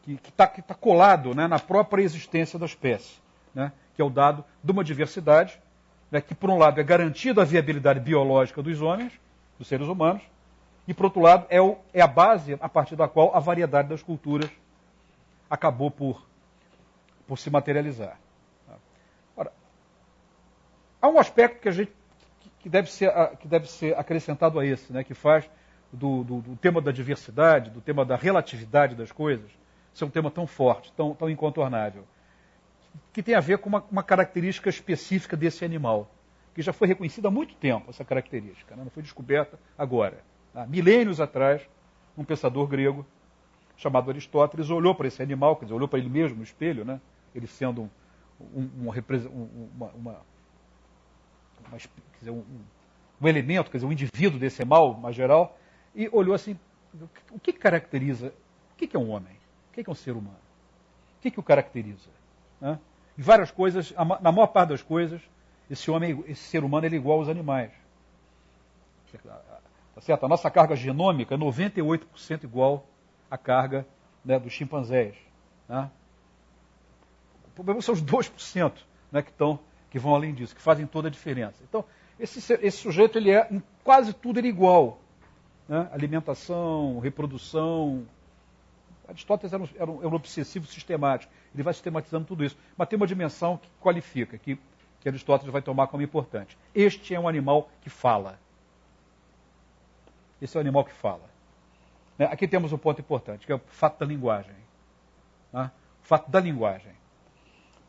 está colado, né, na própria existência da espécie, né, que é o dado de uma diversidade, né, que, por um lado, é garantida a viabilidade biológica dos homens, dos seres humanos, E, por outro lado, é a base a partir da qual a variedade das culturas acabou por se materializar. Ora, há um aspecto que deve ser acrescentado a esse, né, que faz do tema da diversidade, do tema da relatividade das coisas, ser um tema tão forte, tão incontornável, que tem a ver com uma característica específica desse animal, que já foi reconhecida há muito tempo, essa característica, né, não foi descoberta agora. Há milênios atrás, um pensador grego chamado Aristóteles olhou para esse animal, quer dizer, olhou para ele mesmo no espelho, né, ele sendo um elemento, quer dizer, um indivíduo desse animal, mais geral, e olhou assim, o que caracteriza, o que é um homem? O que é um ser humano? O que o caracteriza? Né? Em várias coisas, na maior parte das coisas, esse ser humano ele é igual aos animais. Tá certo? A nossa carga genômica é 98% igual à carga, né, dos chimpanzés. Né? O problema são os 2%, né, que vão além disso, que fazem toda a diferença. Então, esse sujeito, ele é, em quase tudo, ele é igual. Né? Alimentação, reprodução. Aristóteles era um obsessivo sistemático. Ele vai sistematizando tudo isso. Mas tem uma dimensão que qualifica, que Aristóteles vai tomar como importante. Este é um animal que fala. Esse é o animal que fala. Né? Aqui temos um ponto importante, que é o fato da linguagem. Né? O fato da linguagem.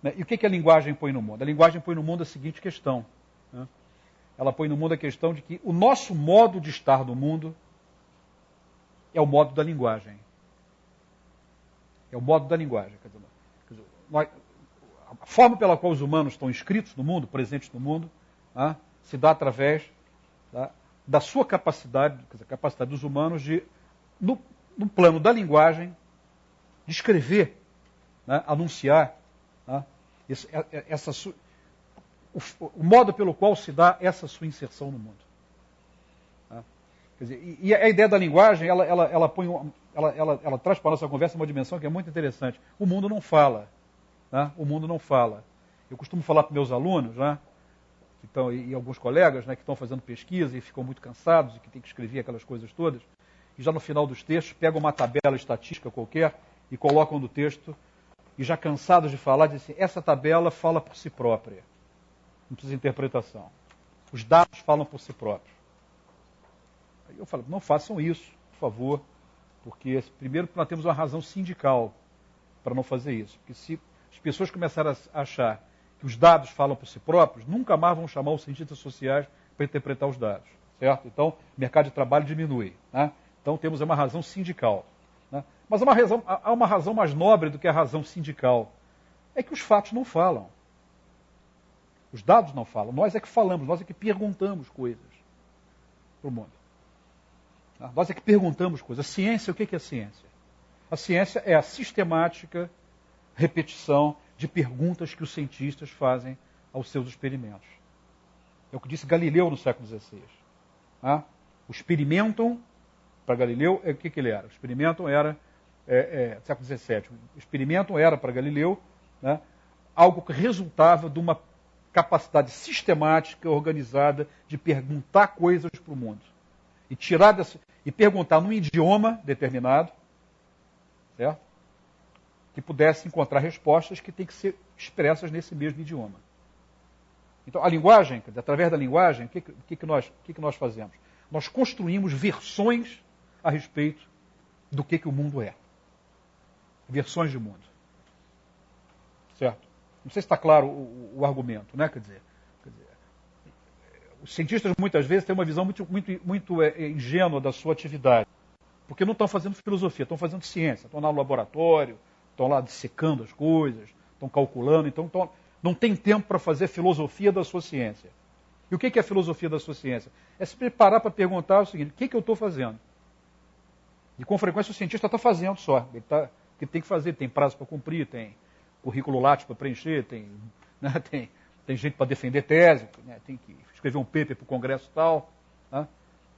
Né? E o que a linguagem põe no mundo? A linguagem põe no mundo a seguinte questão. Né? Ela põe no mundo a questão de que o nosso modo de estar no mundo é o modo da linguagem. É o modo da linguagem. Quer dizer, a forma pela qual os humanos estão inscritos no mundo, presentes no mundo, tá, se dá através da sua capacidade, quer dizer, a capacidade dos humanos de, no plano da linguagem, de escrever, né, anunciar, tá, o modo pelo qual se dá essa sua inserção no mundo. Tá? Quer dizer, e a ideia da linguagem, ela traz para a nossa conversa uma dimensão que é muito interessante. O mundo não fala. Né? O mundo não fala. Eu costumo falar para meus alunos, né, e alguns colegas, né, que estão fazendo pesquisa e ficam muito cansados e que têm que escrever aquelas coisas todas, e já no final dos textos pegam uma tabela estatística qualquer e colocam no texto, e já cansados de falar, dizem assim, essa tabela fala por si própria. Não precisa de interpretação. Os dados falam por si próprios. Aí eu falo, não façam isso, por favor, porque primeiro nós temos uma razão sindical para não fazer isso. Porque se as pessoas começarem a achar que os dados falam por si próprios, nunca mais vão chamar os cientistas sociais para interpretar os dados. Certo? Então, o mercado de trabalho diminui. Né? Então, temos uma razão sindical. Né? Mas há uma razão mais nobre do que a razão sindical. É que os fatos não falam. Os dados não falam. Nós é que falamos, nós é que perguntamos coisas para o mundo. Nós é que perguntamos coisas. A ciência, o que é a ciência? A ciência é a sistemática repetição de perguntas que os cientistas fazem aos seus experimentos. É o que disse Galileu no século XVI. O experimentum, para Galileu, o que ele era? O experimentum era, século XVII, o experimentum era para Galileu, né, algo que resultava de uma capacidade sistemática, organizada, de perguntar coisas para o mundo. E perguntar num idioma determinado, certo? Que pudesse encontrar respostas que têm que ser expressas nesse mesmo idioma. Então, a linguagem, através da linguagem, o que nós fazemos? Nós construímos versões a respeito do que o mundo é. Versões de mundo. Certo? Não sei se está claro o argumento, né? Quer dizer, os cientistas muitas vezes têm uma visão muito ingênua da sua atividade, porque não estão fazendo filosofia, estão fazendo ciência, estão lá no laboratório, estão lá dissecando as coisas, estão calculando, então não tem tempo para fazer filosofia da sua ciência. E o que é a filosofia da sua ciência? É se preparar para perguntar o seguinte, o que eu estou fazendo? E com frequência o cientista está fazendo só, ele tem que fazer, tem prazo para cumprir, tem currículo Lattes para preencher, tem gente para defender tese, né, tem que escrever um paper para o congresso e tal. Né?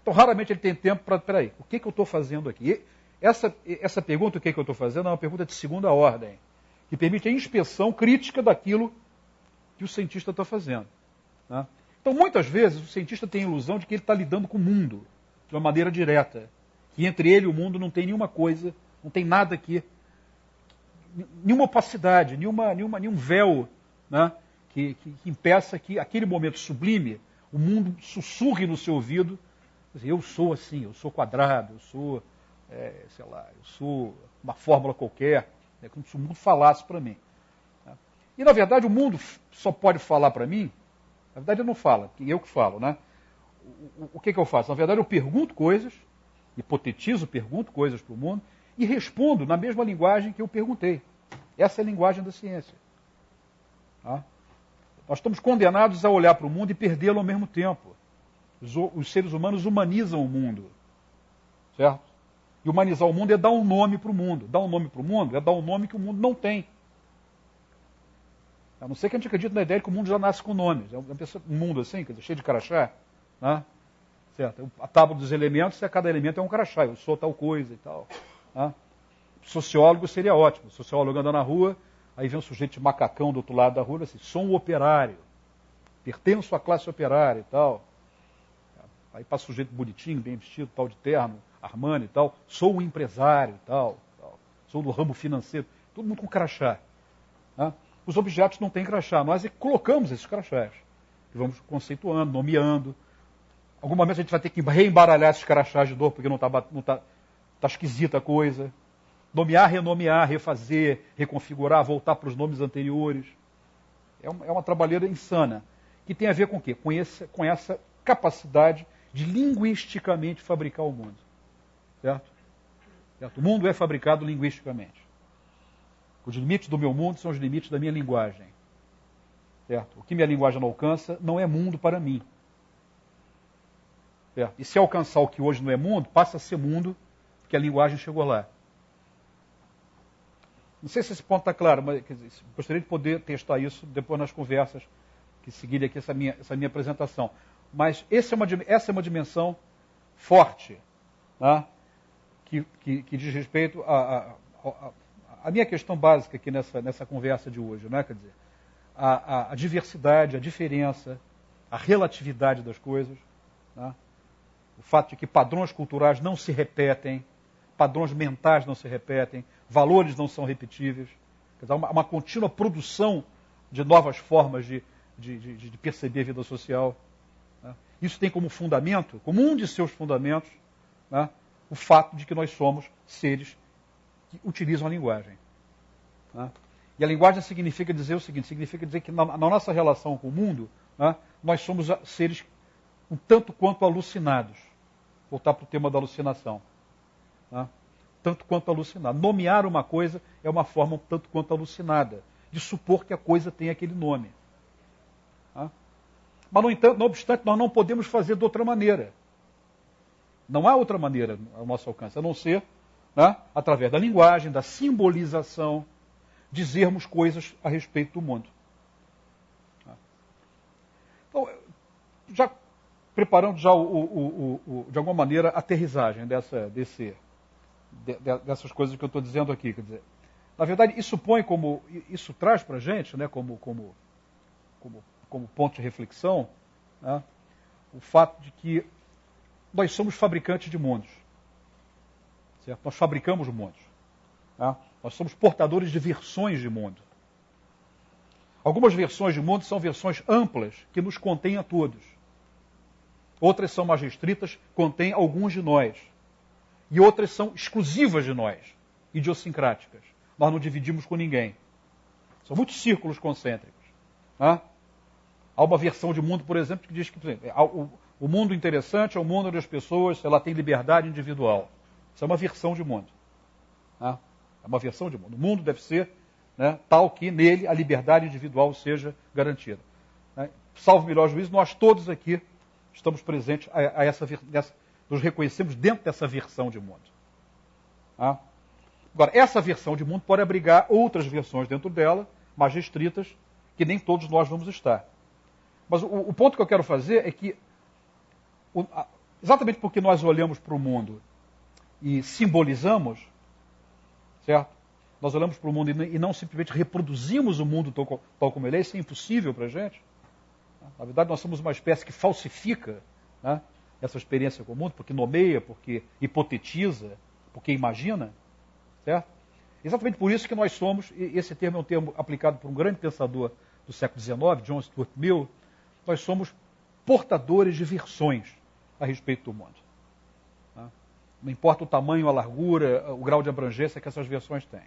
Então raramente ele tem tempo para, peraí, o que eu estou fazendo aqui? Essa pergunta, o que eu estou fazendo, é uma pergunta de segunda ordem, que permite a inspeção crítica daquilo que o cientista está fazendo. Né? Então, muitas vezes, o cientista tem a ilusão de que ele está lidando com o mundo. de uma maneira direta, que entre ele e o mundo não tem nenhuma coisa, não tem nada aqui, nenhuma opacidade, nenhum véu, né, que impeça que aquele momento sublime, o mundo sussurre no seu ouvido, eu sou assim, eu sou quadrado, eu sou, sei lá, eu sou uma fórmula qualquer, como se o mundo falasse para mim. E, na verdade, o mundo só pode falar para mim, na verdade ele não fala, eu que falo, né? O que eu faço? Na verdade, eu pergunto coisas, hipotetizo, pergunto coisas para o mundo e respondo na mesma linguagem que eu perguntei. Essa é a linguagem da ciência. Tá? Nós estamos condenados a olhar para o mundo e perdê-lo ao mesmo tempo. Os seres humanos humanizam o mundo. Certo? E humanizar o mundo é dar um nome para o mundo. Dar um nome para o mundo é dar um nome que o mundo não tem. A não ser que a gente acredite na ideia de que o mundo já nasce com nomes. É um mundo assim, quer dizer, cheio de crachá. Né? Certo? A tábua dos elementos, cada elemento é um crachá. Eu sou tal coisa e tal. Né? Sociólogo seria ótimo. Sociólogo anda na rua, aí vem um sujeito de macacão do outro lado da rua, assim, sou um operário. Pertenço à classe operária e tal. Aí passa um sujeito bonitinho, bem vestido, tal de terno, Armani e tal. Sou um empresário e tal. Sou do ramo financeiro. Todo mundo com crachá. Né? Os objetos não têm crachá. Nós é que colocamos esses crachás. E vamos conceituando, nomeando. Algum momento a gente vai ter que reembaralhar esses crachás de dor, porque não tá esquisita a coisa. Nomear, renomear, refazer, reconfigurar, voltar para os nomes anteriores. É uma trabalheira insana. Que tem a ver com o quê? Com essa capacidade de linguisticamente fabricar o mundo. Certo? O mundo é fabricado linguisticamente. Os limites do meu mundo são os limites da minha linguagem. Certo? O que minha linguagem não alcança não é mundo para mim. Certo? E se alcançar o que hoje não é mundo, passa a ser mundo, porque a linguagem chegou lá. Não sei se esse ponto está claro, mas gostaria de poder testar isso depois nas conversas que seguirem aqui essa minha apresentação. Mas essa é uma dimensão forte, né? que diz respeito a minha questão básica aqui nessa conversa de hoje, né? Quer dizer, a diversidade, a diferença, a relatividade das coisas, né? O fato de que padrões culturais não se repetem, padrões mentais não se repetem, valores não são repetíveis, quer dizer, uma contínua produção de novas formas de perceber a vida social. Né? Isso tem como fundamento, como um de seus fundamentos, né? O fato de que nós somos seres que utilizam a linguagem. Né? E a linguagem significa dizer o seguinte, significa dizer que na nossa relação com o mundo, né, nós somos seres um tanto quanto alucinados. Voltar para o tema da alucinação. Né? Tanto quanto alucinado. Nomear uma coisa é uma forma um tanto quanto alucinada de supor que a coisa tem aquele nome. Né? Mas, não obstante, nós não podemos fazer de outra maneira. Não há outra maneira ao nosso alcance, a não ser, né, através da linguagem, da simbolização, dizermos coisas a respeito do mundo. Então, já preparando de alguma maneira a aterrissagem dessas coisas que eu estou dizendo aqui. Quer dizer, na verdade, isso traz para a gente, né, como ponto de reflexão, né, o fato de que nós somos fabricantes de mundos. Certo? Nós fabricamos mundos. Né? Nós somos portadores de versões de mundo. Algumas versões de mundo são versões amplas, que nos contêm a todos. Outras são mais restritas, contêm alguns de nós. E outras são exclusivas de nós, idiosincráticas. Nós não dividimos com ninguém. São muitos círculos concêntricos. Né? Há uma versão de mundo, por exemplo, que diz que o mundo interessante é o mundo onde as pessoas têm liberdade individual. Isso é uma versão de mundo. Né? É uma versão de mundo. O mundo deve ser, né, tal que nele a liberdade individual seja garantida. Né? Salvo o melhor juízo, nós todos aqui estamos presentes nos reconhecemos dentro dessa versão de mundo. Tá? Agora, essa versão de mundo pode abrigar outras versões dentro dela, mais restritas, que nem todos nós vamos estar. Mas o ponto que eu quero fazer é que, exatamente porque nós olhamos para o mundo e simbolizamos, certo? Nós olhamos para o mundo e não simplesmente reproduzimos o mundo tal como ele é, isso é impossível para a gente. Na verdade, nós somos uma espécie que falsifica, né, essa experiência comum, porque nomeia, porque hipotetiza, porque imagina, certo? Exatamente por isso que nós somos, e esse termo é um termo aplicado por um grande pensador do século XIX, John Stuart Mill, nós somos portadores de versões a respeito do mundo. Não importa o tamanho, a largura, o grau de abrangência que essas versões têm.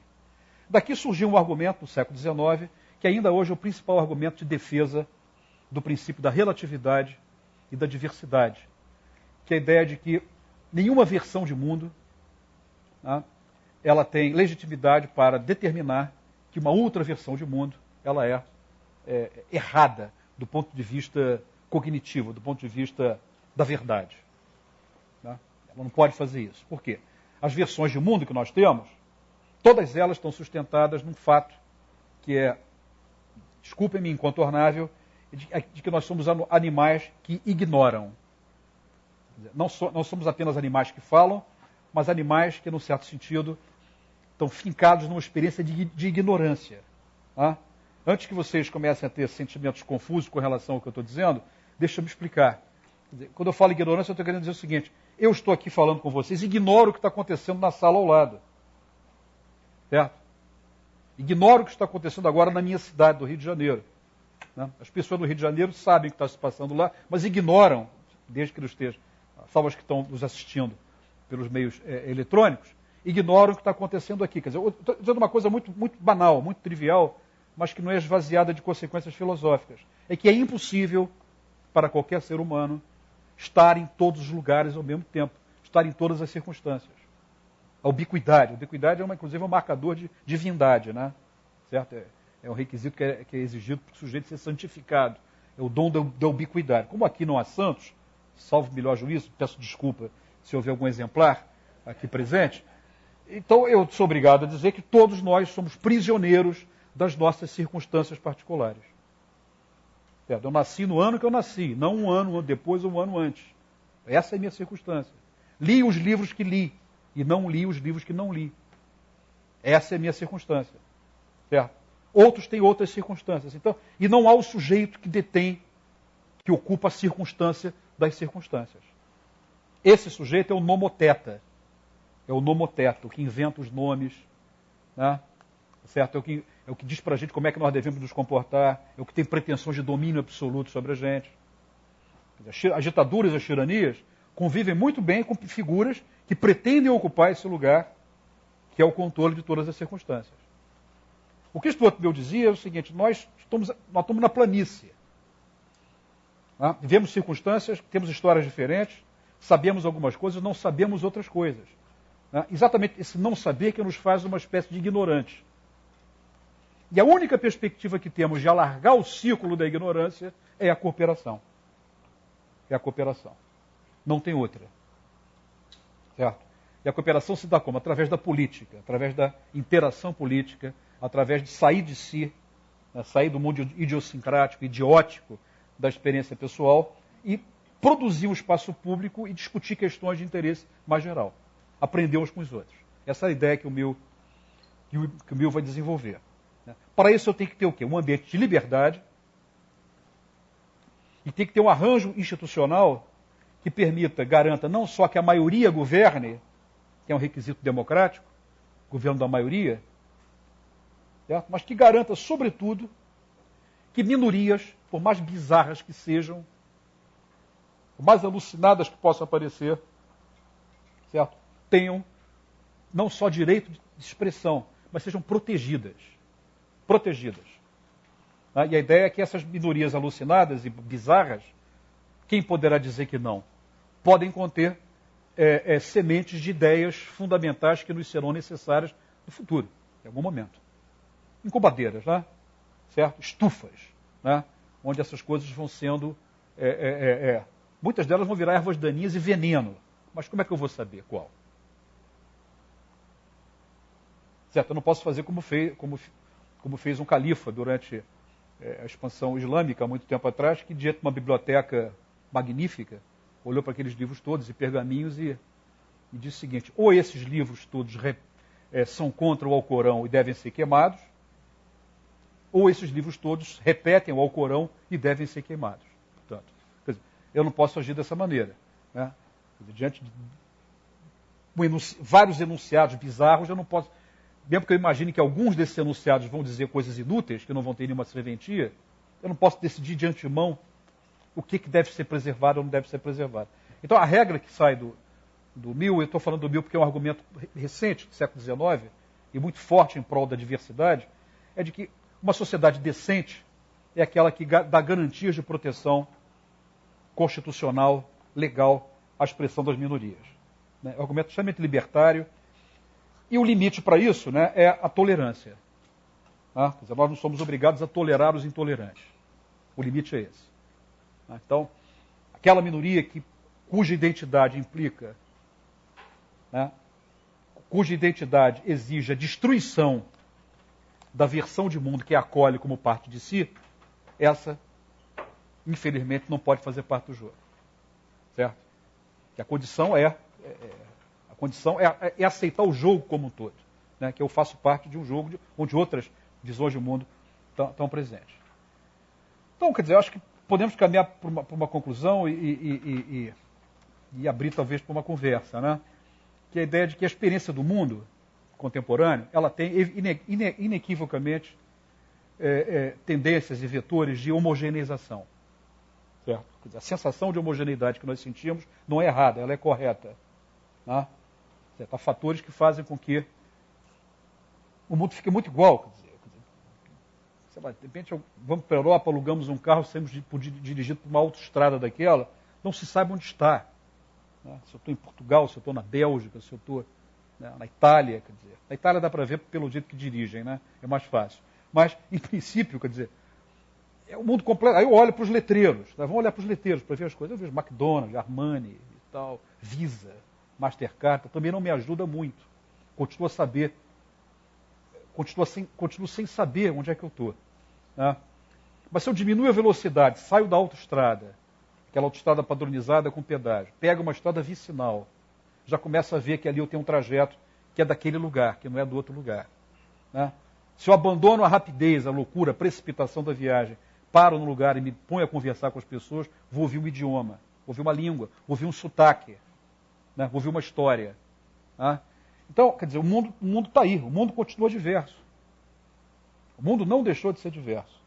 Daqui surgiu um argumento no século XIX, que ainda hoje é o principal argumento de defesa do princípio da relatividade e da diversidade, que é a ideia de que nenhuma versão de mundo, ela tem legitimidade para determinar que uma outra versão de mundo ela é errada do ponto de vista cognitivo, do ponto de vista da verdade. Ela não pode fazer isso. Por quê? As versões de mundo que nós temos, todas elas estão sustentadas num fato que é, desculpem-me, incontornável, de que nós somos animais que ignoram. Não somos apenas animais que falam, mas animais que, num certo sentido, estão fincados numa experiência de ignorância. Antes que vocês comecem a ter sentimentos confusos com relação ao que eu estou dizendo, deixa eu me explicar. Quando eu falo ignorância, eu estou querendo dizer o seguinte: eu estou aqui falando com vocês, ignoro o que está acontecendo na sala ao lado. Certo? Ignoro o que está acontecendo agora na minha cidade, do Rio de Janeiro. As pessoas do Rio de Janeiro sabem o que está se passando lá, mas ignoram, desde que eles estejam, salvo as que estão nos assistindo pelos meios eletrônicos, ignoram o que está acontecendo aqui. Quer dizer, eu estou dizendo uma coisa muito, muito banal, muito trivial, mas que não é esvaziada de consequências filosóficas. É que é impossível para qualquer ser humano estar em todos os lugares ao mesmo tempo, estar em todas as circunstâncias. A ubiquidade. A ubiquidade é, inclusive, um marcador de divindade, né? Certo? É um requisito que é exigido para o sujeito ser santificado. É o dom da ubiquidade. Como aqui não há santos, salvo melhor juízo, peço desculpa se houver algum exemplar aqui presente, então eu sou obrigado a dizer que todos nós somos prisioneiros das nossas circunstâncias particulares. Eu nasci no ano que eu nasci, não um ano depois ou um ano antes. Essa é a minha circunstância. Li os livros que li e não li os livros que não li. Essa é a minha circunstância. Certo? Outros têm outras circunstâncias. Então, e não há o sujeito que detém, que ocupa a circunstância das circunstâncias. Esse sujeito é o nomoteta. É o nomoteta, o que inventa os nomes, né? Certo? É o que diz para a gente como é que nós devemos nos comportar, é o que tem pretensões de domínio absoluto sobre a gente. As ditaduras e as tiranias convivem muito bem com figuras que pretendem ocupar esse lugar, que é o controle de todas as circunstâncias. O que Stuart Mill dizia é o seguinte: nós estamos na planície. Vivemos circunstâncias, temos histórias diferentes, sabemos algumas coisas, não sabemos outras coisas. Exatamente esse não saber que nos faz uma espécie de ignorante. E a única perspectiva que temos de alargar o círculo da ignorância é a cooperação. É a cooperação. Não tem outra. Certo? E a cooperação se dá como? Através da política, através da interação política, através de sair de si, sair do mundo idiosincrático, idiótico da experiência pessoal e produzir um espaço público e discutir questões de interesse mais geral. Aprender uns com os outros. Essa é a ideia que o Mill vai desenvolver. Para isso eu tenho que ter o quê? Um ambiente de liberdade e tem que ter um arranjo institucional que garanta não só que a maioria governe, que é um requisito democrático, governo da maioria, certo? Mas que garanta, sobretudo, que minorias, por mais bizarras que sejam, por mais alucinadas que possam aparecer, certo? Tenham não só direito de expressão, mas sejam protegidas. E a ideia é que essas minorias alucinadas e bizarras, quem poderá dizer que não? Podem conter sementes de ideias fundamentais que nos serão necessárias no futuro, em algum momento. Incubadeiras, né? Certo? Estufas, né? Onde essas coisas vão sendo... muitas delas vão virar ervas daninhas e veneno. Mas como é que eu vou saber qual? Certo? Eu não posso fazer como fez um califa durante a expansão islâmica, há muito tempo atrás, que diante de uma biblioteca magnífica, olhou para aqueles livros todos e pergaminhos e disse o seguinte: ou esses livros todos são contra o Alcorão e devem ser queimados, ou esses livros todos repetem o Alcorão e devem ser queimados. Portanto, eu não posso agir dessa maneira. Né? Diante de vários enunciados bizarros, eu não posso... Mesmo que eu imagine que alguns desses enunciados vão dizer coisas inúteis, que não vão ter nenhuma serventia, eu não posso decidir de antemão o que deve ser preservado ou não deve ser preservado. Então, a regra que sai do Mill, eu estou falando do Mill porque é um argumento recente, do século XIX, e muito forte em prol da diversidade, é de que uma sociedade decente é aquela que dá garantias de proteção constitucional, legal, à expressão das minorias. É um argumento extremamente libertário. E o limite para isso, né, é a tolerância. Quer dizer, nós não somos obrigados a tolerar os intolerantes. O limite é esse. Então, aquela minoria cuja identidade implica, né, cuja identidade exige a destruição da versão de mundo que a acolhe como parte de si, essa, infelizmente, não pode fazer parte do jogo. Certo? Que a condição é aceitar o jogo como um todo. Né? Que eu faço parte de um jogo onde outras visões do mundo estão presentes. Então, quer dizer, eu acho que podemos caminhar para uma conclusão e abrir talvez para uma conversa, né? Que é a ideia de que a experiência do mundo contemporâneo, ela tem inequivocamente tendências e vetores de homogeneização. Certo? Quer dizer, a sensação de homogeneidade que nós sentimos não é errada, ela é correta. Né? Há fatores que fazem com que o mundo fique muito igual. Quer dizer, sei lá, de repente vamos para a Europa, alugamos um carro, saímos dirigido por uma autoestrada daquela, não se sabe onde está. Né? Se eu estou em Portugal, se eu estou na Bélgica, se eu estou na Itália, quer dizer. Na Itália dá para ver pelo jeito que dirigem, né? É mais fácil. Mas, em princípio, quer dizer, é o mundo completo. Aí eu olho para os letreiros, né? Vamos olhar para os letreiros para ver as coisas. Eu vejo McDonald's, Armani e tal, Visa, Mastercard, também não me ajuda muito. Continuo sem saber onde é que eu estou. Né? Mas se eu diminuo a velocidade, saio da autoestrada, aquela autoestrada padronizada com pedágio, pego uma estrada vicinal, já começo a ver que ali eu tenho um trajeto que é daquele lugar, que não é do outro lugar. Né? Se eu abandono a rapidez, a loucura, a precipitação da viagem, paro no lugar e me ponho a conversar com as pessoas, vou ouvir um idioma, vou ouvir uma língua, vou ouvir um sotaque, né? Vou ouvir uma história. Né? Então, quer dizer, o mundo está aí, o mundo continua diverso. O mundo não deixou de ser diverso.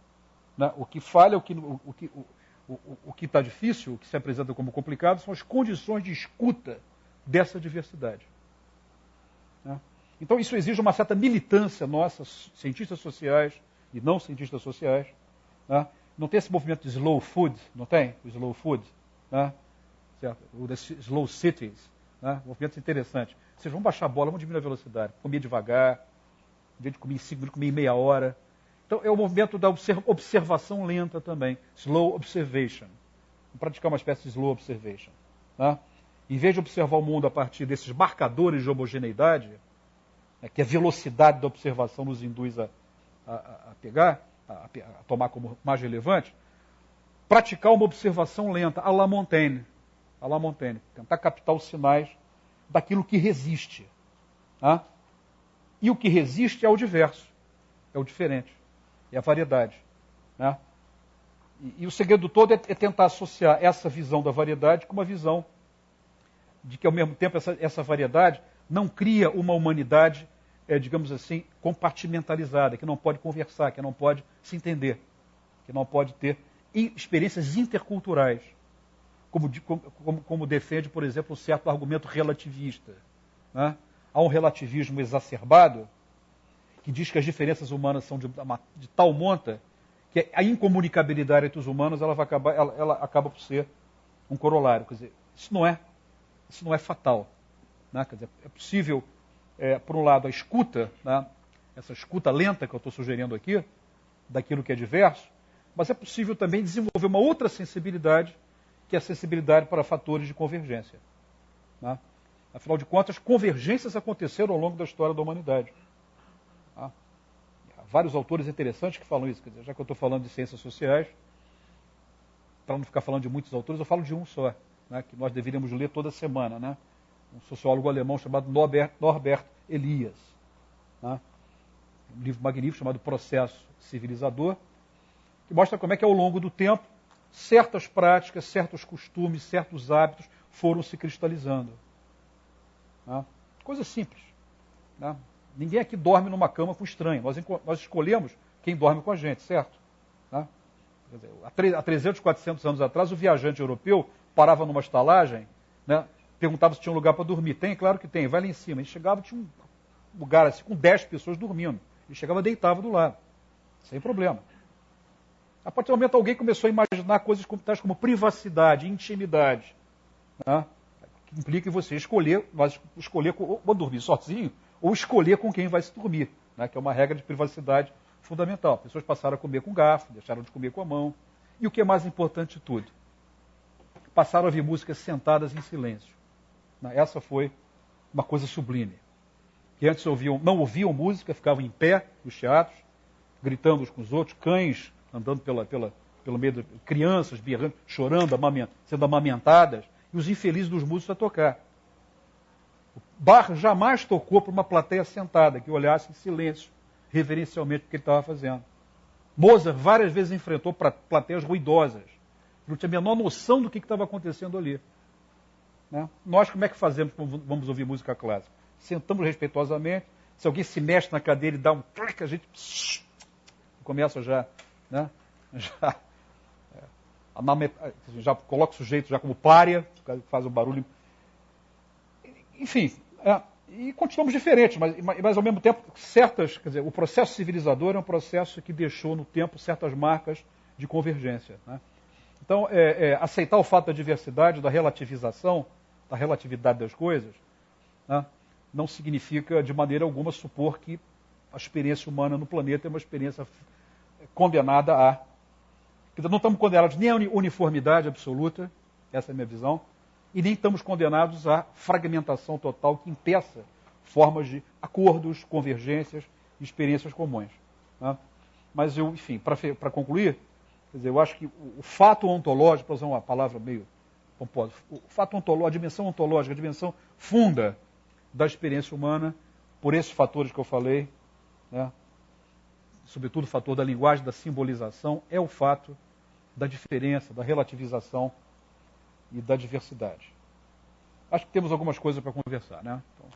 Né? O que falha, o que está difícil, o que se apresenta como complicado, são as condições de escuta dessa diversidade. Né? Então, isso exige uma certa militância nossa, cientistas sociais e não cientistas sociais. Né? Não tem esse movimento de slow food, não tem? O slow food, né? Certo? O slow cities, né? Movimentos interessantes. Vocês vão baixar a bola, vão diminuir a velocidade, comer devagar, em vez de comer em 5 minutos, comer em meia hora. Então, é o movimento da observação lenta também, slow observation. Vamos praticar uma espécie de slow observation. Né? Em vez de observar o mundo a partir desses marcadores de homogeneidade, né, que a velocidade da observação nos induz a tomar como mais relevante, praticar uma observação lenta, à la Montaigne. Tentar captar os sinais daquilo que resiste. Né? E o que resiste é o diverso, é o diferente, é a variedade. Né? E o segredo todo é tentar associar essa visão da variedade com uma visão de que, ao mesmo tempo, essa variedade não cria uma humanidade, digamos assim, compartimentalizada, que não pode conversar, que não pode se entender, que não pode ter experiências interculturais, como defende, por exemplo, um certo argumento relativista. Né? Há um relativismo exacerbado que diz que as diferenças humanas são de tal monta que a incomunicabilidade entre os humanos ela acaba por ser um corolário. Quer dizer, isso não é fatal. Né? Quer dizer, é possível, por um lado, a escuta, né? Essa escuta lenta que eu estou sugerindo aqui, daquilo que é diverso, mas é possível também desenvolver uma outra sensibilidade, que é a sensibilidade para fatores de convergência. Né? Afinal de contas, convergências aconteceram ao longo da história da humanidade. Tá? Há vários autores interessantes que falam isso. Quer dizer, já que eu estou falando de ciências sociais, para não ficar falando de muitos autores, eu falo de um só, né, que nós deveríamos ler toda semana. Né? Um sociólogo alemão chamado Norbert Elias. Né? Um livro magnífico chamado Processo Civilizador, que mostra como é que, ao longo do tempo, certas práticas, certos costumes, certos hábitos foram se cristalizando. Né? Coisa simples. Né? Ninguém aqui dorme numa cama com estranho. Nós escolhemos quem dorme com a gente, certo? Né? Quer dizer, há 300, 400 anos atrás, o viajante europeu parava numa estalagem, né, perguntava se tinha um lugar para dormir. Tem? Claro que tem. Vai lá em cima. Ele chegava, tinha um lugar assim, com 10 pessoas dormindo. Ele chegava, deitava do lado. Sem problema. A partir do momento alguém começou a imaginar coisas tais como privacidade, intimidade. Né, que implica em você escolher ou dormir sozinho, ou escolher com quem vai se dormir. Né, que é uma regra de privacidade fundamental. As pessoas passaram a comer com garfo, deixaram de comer com a mão. E o que é mais importante de tudo? Passaram a ouvir músicas sentadas em silêncio. Essa foi uma coisa sublime. Que antes não ouviam música, ficavam em pé nos teatros, gritando uns com os outros, cães andando pelo meio de crianças, berrando, chorando, sendo amamentadas, e os infelizes dos músicos a tocar. O Bach jamais tocou para uma plateia sentada, que olhasse em silêncio, reverencialmente, o que ele estava fazendo. Mozart várias vezes enfrentou plateias ruidosas. Não tinha a menor noção do que estava acontecendo ali. Né? Nós, como é que fazemos quando vamos ouvir música clássica? Sentamos respeitosamente. Se alguém se mexe na cadeira e dá um clique, a gente começa já, né? Já coloca o sujeito já como pária, faz um barulho. Enfim, e continuamos diferentes, mas ao mesmo tempo, quer dizer, o processo civilizador é um processo que deixou no tempo certas marcas de convergência. Né? Então, aceitar o fato da diversidade, da relativização, da relatividade das coisas, né, não significa de maneira alguma supor que a experiência humana no planeta é uma experiência condenada a... Não estamos condenados nem à uniformidade absoluta, essa é a minha visão, e nem estamos condenados à fragmentação total que impeça formas de acordos, convergências e experiências comuns. Né? Mas eu, enfim, para concluir, quer dizer, eu acho que o fato ontológico, para usar uma palavra meio pomposa, o fato ontológico, a dimensão ontológica, a dimensão funda da experiência humana, por esses fatores que eu falei, né, sobretudo o fator da linguagem, da simbolização, é o fato da diferença, da relativização e da diversidade. Acho que temos algumas coisas para conversar, né? Então,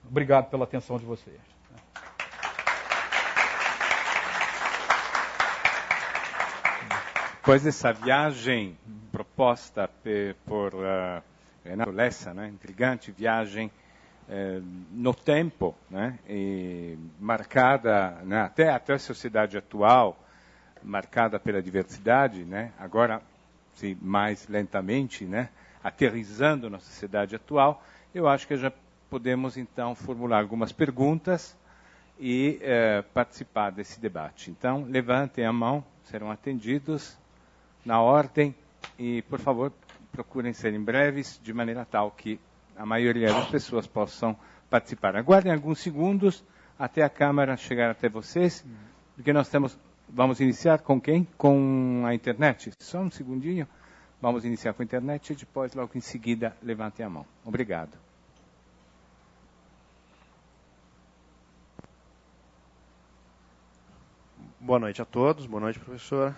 obrigado pela atenção de vocês. Depois dessa viagem proposta por Renato Lessa, né, intrigante viagem no tempo, né, e marcada, né, até a sociedade atual, marcada pela diversidade, né, agora sim, mais lentamente, né, aterrissando na sociedade atual, eu acho que já podemos então formular algumas perguntas e participar desse debate. Então, levantem a mão, serão atendidos na ordem e, por favor, procurem serem breves, de maneira tal que a maioria das pessoas possam participar. Aguardem alguns segundos até a câmara chegar até vocês, porque vamos iniciar com quem? Com a internet. Só um segundinho. Vamos iniciar com a internet e depois, logo em seguida, levantem a mão. Obrigado. Boa noite a todos, boa noite, professora.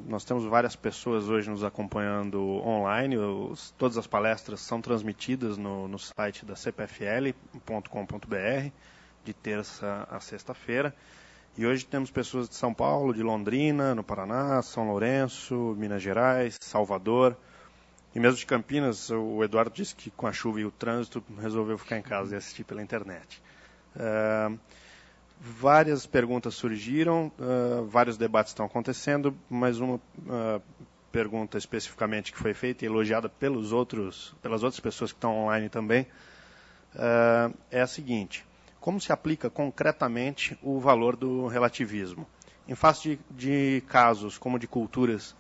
Nós temos várias pessoas hoje nos acompanhando online. Todas as palestras são transmitidas no site da cpfl.com.br, de terça a sexta-feira. E hoje temos pessoas de São Paulo, de Londrina, no Paraná, São Lourenço, Minas Gerais, Salvador. E mesmo de Campinas, o Eduardo disse que com a chuva e o trânsito resolveu ficar em casa e assistir pela internet. Várias perguntas surgiram, vários debates estão acontecendo, mas uma pergunta especificamente que foi feita e elogiada pelas outras pessoas que estão online também, é a seguinte: como se aplica concretamente o valor do relativismo? Em face de casos como de culturas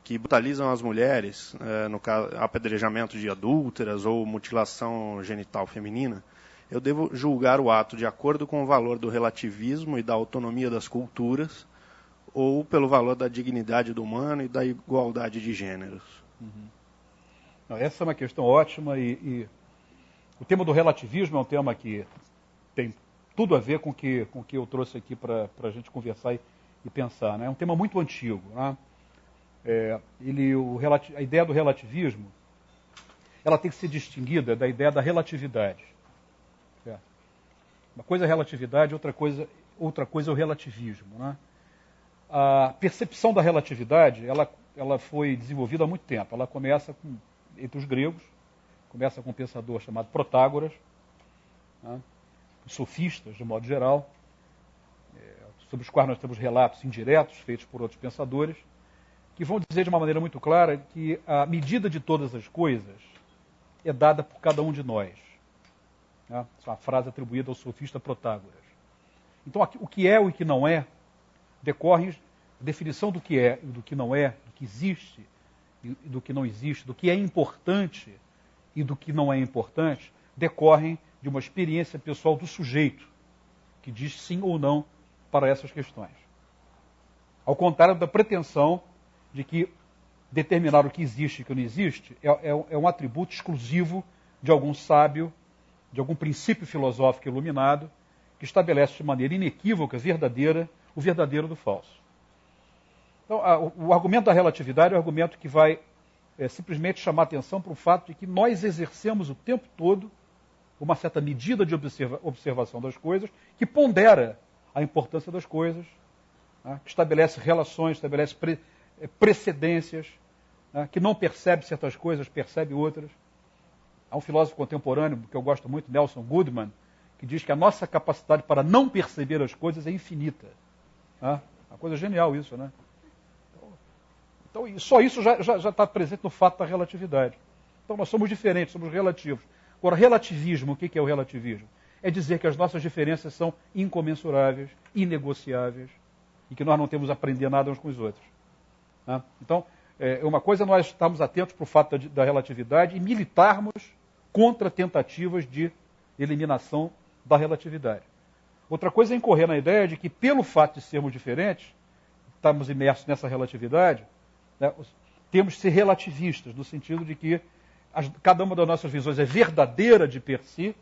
que brutalizam as mulheres, no caso, apedrejamento de adúlteras ou mutilação genital feminina, eu devo julgar o ato de acordo com o valor do relativismo e da autonomia das culturas, ou pelo valor da dignidade do humano e da igualdade de gêneros? Essa é uma questão ótima e o tema do relativismo é um tema que tem tudo a ver com o que eu trouxe aqui para a gente conversar e pensar. Né? É um tema muito antigo. Né? A ideia do relativismo ela tem que ser distinguida da ideia da relatividade. Certo? Uma coisa é relatividade, outra coisa é o relativismo. Né? A percepção da relatividade, ela foi desenvolvida há muito tempo. Ela começa entre os gregos, começa com um pensador chamado Protágoras, né? Os sofistas, de modo geral, sobre os quais nós temos relatos indiretos feitos por outros pensadores, que vão dizer de uma maneira muito clara que a medida de todas as coisas é dada por cada um de nós. Né? Essa é uma frase atribuída ao sofista Protágoras. Então, o que é e o que não é, decorre a definição do que é e do que não é, do que existe e do que não existe, do que é importante e do que não é importante, decorrem de uma experiência pessoal do sujeito, que diz sim ou não para essas questões. Ao contrário da pretensão de que determinar o que existe e o que não existe é um atributo exclusivo de algum sábio, de algum princípio filosófico iluminado, que estabelece de maneira inequívoca, verdadeira, o verdadeiro do falso. Então, o argumento da relatividade é um argumento que vai simplesmente chamar a atenção para o fato de que nós exercemos o tempo todo uma certa medida de observação das coisas, que pondera a importância das coisas, né, que estabelece relações, estabelece precedências, né, que não percebe certas coisas, percebe outras. Há um filósofo contemporâneo que eu gosto muito, Nelson Goodman, que diz que a nossa capacidade para não perceber as coisas é infinita. Né? Uma coisa genial isso, né? Então só isso já está presente no fato da relatividade. Então nós somos diferentes, somos relativos. Agora, relativismo, o que é o relativismo? É dizer que as nossas diferenças são incomensuráveis, inegociáveis, e que nós não temos a aprender nada uns com os outros. Né? Então, uma coisa é nós estarmos atentos para o fato da relatividade e militarmos contra tentativas de eliminação da relatividade. Outra coisa é incorrer na ideia de que, pelo fato de sermos diferentes, estamos imersos nessa relatividade, né, temos que ser relativistas, no sentido de que cada uma das nossas visões é verdadeira de per si,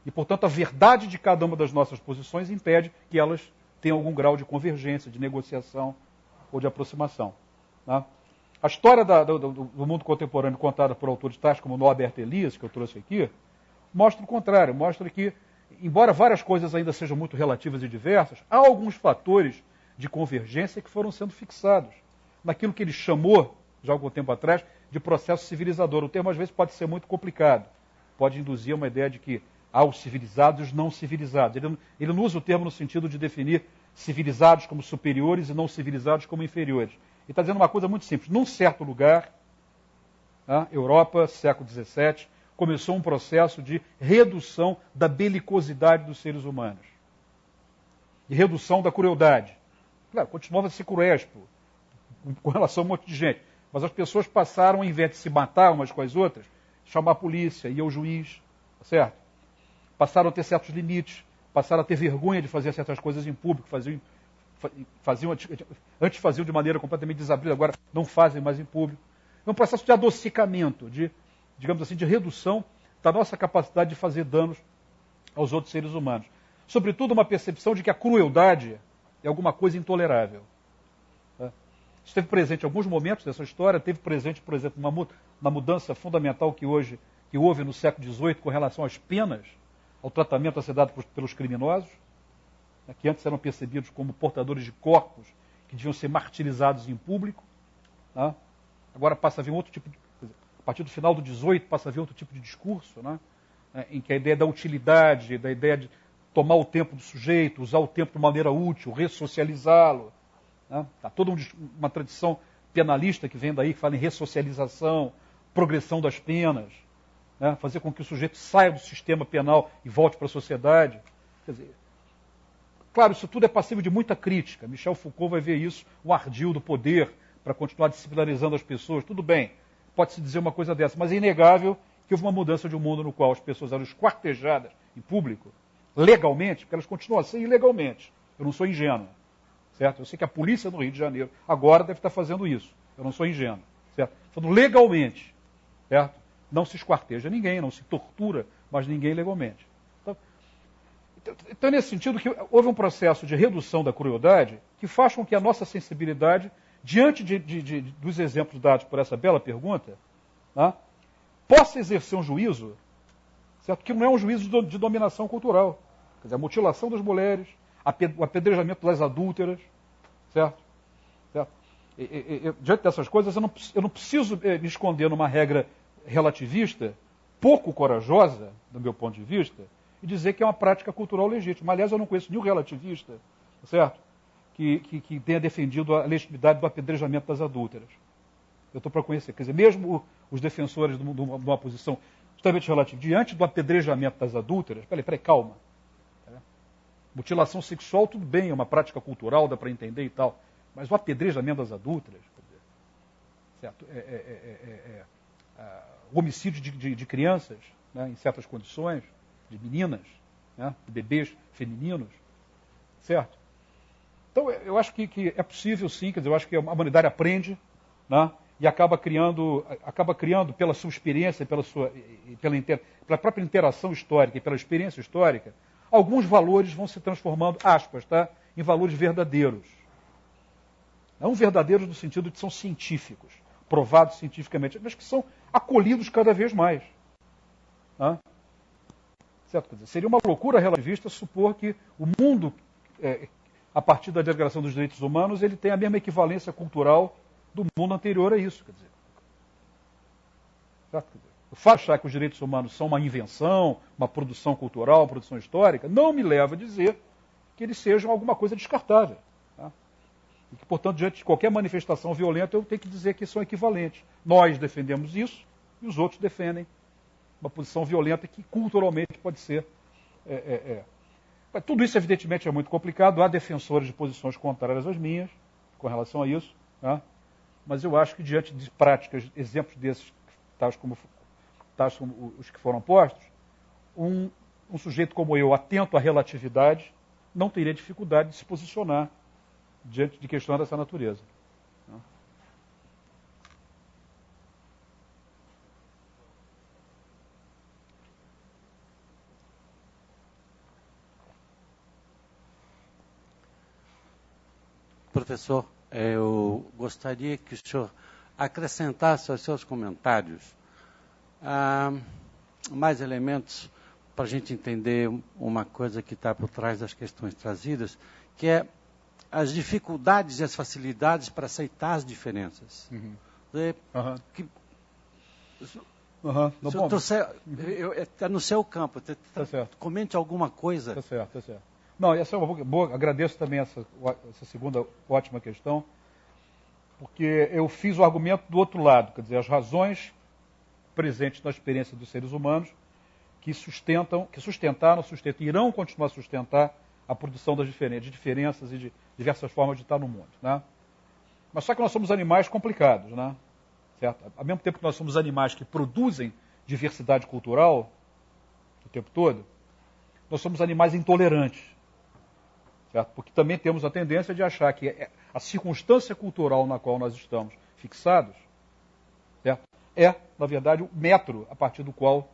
e, portanto, a verdade de cada uma das nossas posições impede que elas tenham algum grau de convergência, de negociação ou de aproximação. Né? A história do mundo contemporâneo contada por autores tais como Norbert Elias, que eu trouxe aqui, mostra o contrário, mostra que, embora várias coisas ainda sejam muito relativas e diversas, há alguns fatores de convergência que foram sendo fixados naquilo que ele chamou, já há algum tempo atrás, de processo civilizador. O termo, às vezes, pode ser muito complicado. Pode induzir uma ideia de que há os civilizados e os não civilizados. Ele não usa o termo no sentido de definir civilizados como superiores e não civilizados como inferiores. Ele está dizendo uma coisa muito simples. Num certo lugar, Europa, século XVII, começou um processo de redução da belicosidade dos seres humanos. De redução da crueldade. Claro, continuava a ser cruéis com relação a um monte de gente. Mas as pessoas passaram, ao invés de se matar umas com as outras, chamar a polícia, ir ao juiz, certo? Passaram a ter certos limites, passaram a ter vergonha de fazer certas coisas em público, antes faziam de maneira completamente desabrida, agora não fazem mais em público. É um processo de adocicamento, digamos assim, de redução da nossa capacidade de fazer danos aos outros seres humanos. Sobretudo uma percepção de que a crueldade é alguma coisa intolerável. Isso esteve presente em alguns momentos dessa história, teve presente, por exemplo, na mudança fundamental que houve no século XVIII com relação às penas, ao tratamento a ser dado pelos criminosos, que antes eram percebidos como portadores de corpos que deviam ser martirizados em público. Agora passa a vir outro tipo a partir do final do XVIII passa a vir outro tipo de discurso, em que a ideia da utilidade, da ideia de tomar o tempo do sujeito, usar o tempo de maneira útil, ressocializá-lo. Há toda uma tradição penalista que vem daí, que fala em ressocialização, progressão das penas, fazer com que o sujeito saia do sistema penal e volte para a sociedade. Quer dizer, claro, isso tudo é passível de muita crítica. Michel Foucault vai ver isso, o ardil do poder, para continuar disciplinarizando as pessoas. Tudo bem, pode-se dizer uma coisa dessa, mas é inegável que houve uma mudança de um mundo no qual as pessoas eram esquartejadas em público, legalmente, porque elas continuam a ser ilegalmente. Eu não sou ingênuo. Certo? Eu sei que a polícia no Rio de Janeiro agora deve estar fazendo isso. Eu não sou ingênuo. Certo? Falando legalmente. Certo? Não se esquarteja ninguém, não se tortura mais ninguém legalmente. Então, nesse sentido, que houve um processo de redução da crueldade que faz com que a nossa sensibilidade, diante dos exemplos dados por essa bela pergunta, possa exercer um juízo, certo? Que não é um juízo de dominação cultural. Quer dizer, a mutilação das mulheres, o apedrejamento das adúlteras, certo? Diante dessas coisas, eu não preciso me esconder numa regra relativista, pouco corajosa, do meu ponto de vista, e dizer que é uma prática cultural legítima. Aliás, eu não conheço nenhum relativista, certo? Que tenha defendido a legitimidade do apedrejamento das adúlteras. Eu estou para conhecer. Quer dizer, mesmo os defensores de uma posição justamente relativa, diante do apedrejamento das adúlteras, peraí, calma. Mutilação sexual, tudo bem, é uma prática cultural, dá para entender e tal. Mas o apedrejamento das adúlteras, certo? O homicídio de crianças, né, em certas condições, de meninas, né, de bebês femininos, certo? Então, eu acho que é possível, sim, quer dizer, eu acho que a humanidade aprende, né, e acaba criando pela sua experiência, pela própria interação histórica e pela experiência histórica, alguns valores vão se transformando, aspas, tá, em valores verdadeiros. Não verdadeiros no sentido de que são científicos, provados cientificamente, mas que são acolhidos cada vez mais. Né? Certo? Quer dizer, seria uma loucura relativista supor que o mundo, a partir da Declaração dos Direitos Humanos, ele tem a mesma equivalência cultural do mundo anterior a isso. Quer dizer. Certo? Quer dizer, o fato de achar que os direitos humanos são uma invenção, uma produção cultural, uma produção histórica, não me leva a dizer que eles sejam alguma coisa descartável. Tá? E que, portanto, diante de qualquer manifestação violenta, eu tenho que dizer que são equivalentes. Nós defendemos isso e os outros defendem uma posição violenta que culturalmente pode ser. Tudo isso, evidentemente, é muito complicado. Há defensores de posições contrárias às minhas com relação a isso. Tá? Mas eu acho que, diante de práticas, exemplos desses, tais como os que foram postos, um sujeito como eu, atento à relatividade, não teria dificuldade de se posicionar diante de questões dessa natureza. Professor, eu gostaria que o senhor acrescentasse aos seus comentários mais elementos para a gente entender uma coisa que está por trás das questões trazidas, que é as dificuldades e as facilidades para aceitar as diferenças. Está no seu campo. Tá certo. Comente alguma coisa. Tá certo. Não, essa é uma boa. Agradeço também essa segunda ótima questão, porque eu fiz o argumento do outro lado, quer dizer, as razões presentes na experiência dos seres humanos que sustentaram, sustentam e irão continuar a sustentar a produção das diferenças e de diversas formas de estar no mundo. Né? Mas só que nós somos animais complicados, né? Certo? Ao mesmo tempo que nós somos animais que produzem diversidade cultural o tempo todo, nós somos animais intolerantes. Certo? Porque também temos a tendência de achar que a circunstância cultural na qual nós estamos fixados, certo? É, na verdade, o metro a partir do qual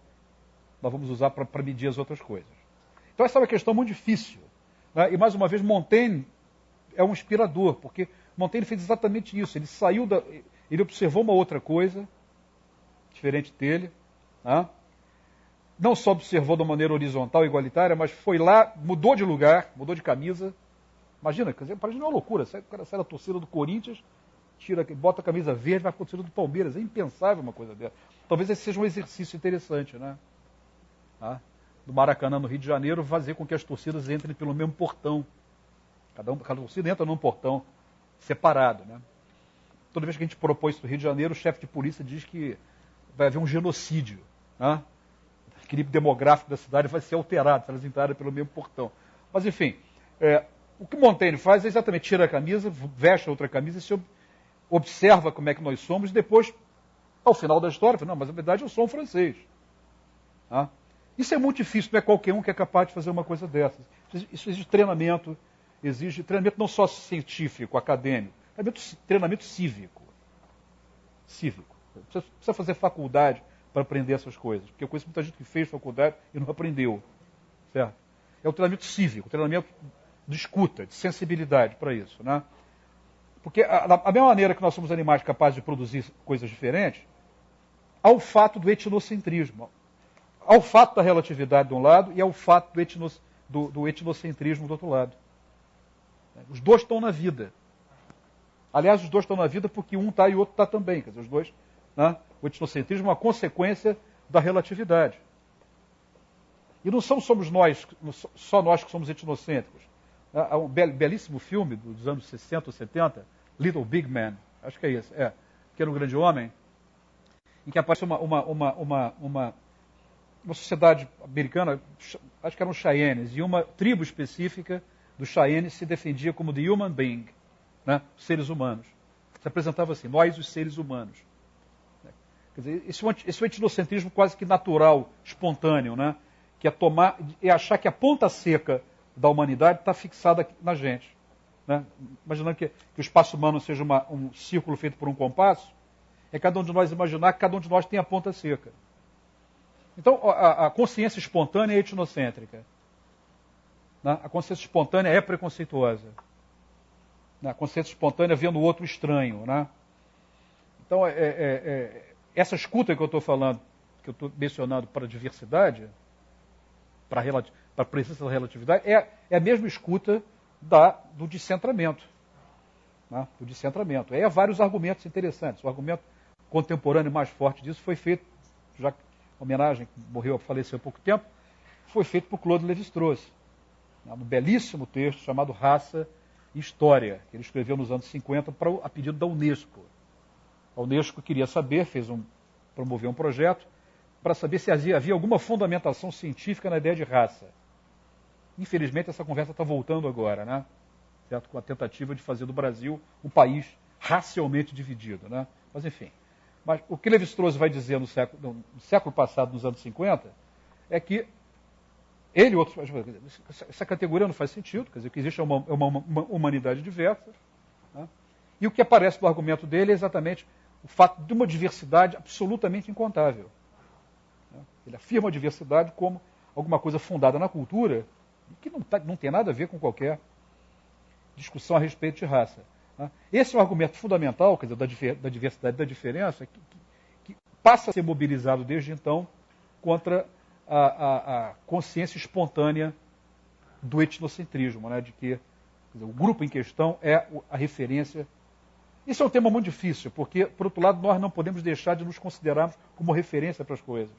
nós vamos usar para medir as outras coisas. Então essa é uma questão muito difícil. Né? E, mais uma vez, Montaigne é um inspirador, porque Montaigne fez exatamente isso. Ele observou uma outra coisa, diferente dele, né? Não só observou de uma maneira horizontal, igualitária, mas foi lá, mudou de lugar, mudou de camisa. Imagina, quer dizer, para a gente é uma loucura. O cara sai da torcida do Corinthians, bota a camisa verde, vai para a torcida do Palmeiras. É impensável uma coisa dessa. Talvez esse seja um exercício interessante, né? Do Maracanã, no Rio de Janeiro, fazer com que as torcidas entrem pelo mesmo portão. Cada torcida entra num portão separado, né? Toda vez que a gente propõe isso no Rio de Janeiro, o chefe de polícia diz que vai haver um genocídio, né? O equilíbrio demográfico da cidade vai ser alterado se elas entrarem pelo mesmo portão. Mas, enfim, o que Montaigne faz é exatamente tira a camisa, veste a outra camisa e se observa como é que nós somos e depois, ao final da história, fala, não, mas na verdade eu sou um francês. Tá? Isso é muito difícil, não é qualquer um que é capaz de fazer uma coisa dessas. Isso exige treinamento não só científico, acadêmico, treinamento cívico. Precisa fazer faculdade para aprender essas coisas. Porque eu conheço muita gente que fez faculdade e não aprendeu. Certo? É o treinamento cívico, treinamento de escuta, de sensibilidade para isso. Né? Porque a mesma maneira que nós somos animais capazes de produzir coisas diferentes, ao fato do etnocentrismo, ao fato da relatividade de um lado e ao fato do etnocentrismo do outro lado. Os dois estão na vida. Aliás, os dois estão na vida porque um está e o outro está também. Quer dizer, os dois, né? O etnocentrismo é uma consequência da relatividade. E não somos nós, só nós que somos etnocêntricos. Há um belíssimo filme dos anos 60 ou 70, Little Big Man, acho que é esse, Pequeno Grande Homem, em que aparece uma sociedade americana, acho que eram os Cheyennes, e uma tribo específica dos Cheyennes se defendia como the human being, né? Seres humanos. Se apresentava assim, nós os seres humanos. Quer dizer, esse é um etnocentrismo quase que natural, espontâneo, né? Que é achar que a ponta seca da humanidade está fixada na gente. Né? Imaginando que o espaço humano seja um círculo feito por um compasso, é cada um de nós imaginar que cada um de nós tem a ponta seca. Então, a consciência espontânea é etnocêntrica. Né? A consciência espontânea é preconceituosa. Né? A consciência espontânea vendo o outro estranho. Né? Então, essa escuta que eu estou falando, que eu estou mencionando para a diversidade, para a presença da relatividade, é a mesma escuta do descentramento. Né? Do descentramento. Há vários argumentos interessantes. O argumento contemporâneo mais forte disso foi feito, já homenagem, morreu, faleceu há pouco tempo, foi feito por Claude Lévi-Strauss, num belíssimo texto chamado Raça e História, que ele escreveu nos anos 50 a pedido da Unesco. A Unesco queria saber, promoveu um projeto para saber se havia alguma fundamentação científica na ideia de raça. Infelizmente, essa conversa está voltando agora, né? Certo? Com a tentativa de fazer do Brasil um país racialmente dividido. Né? Mas, enfim. Mas o que Lévi-Strauss vai dizer no século passado, nos anos 50, é que ele e outros... Essa categoria não faz sentido, quer dizer, que existe uma humanidade diversa. Né? E o que aparece no argumento dele é exatamente o fato de uma diversidade absolutamente incontável. Né? Ele afirma a diversidade como alguma coisa fundada na cultura que não tem nada a ver com qualquer discussão a respeito de raça. Né? Esse é um argumento fundamental, quer dizer, da diversidade e da diferença, que passa a ser mobilizado desde então contra a consciência espontânea do etnocentrismo, né? De que, quer dizer, o grupo em questão é a referência. Isso é um tema muito difícil, porque, por outro lado, nós não podemos deixar de nos considerarmos como referência para as coisas.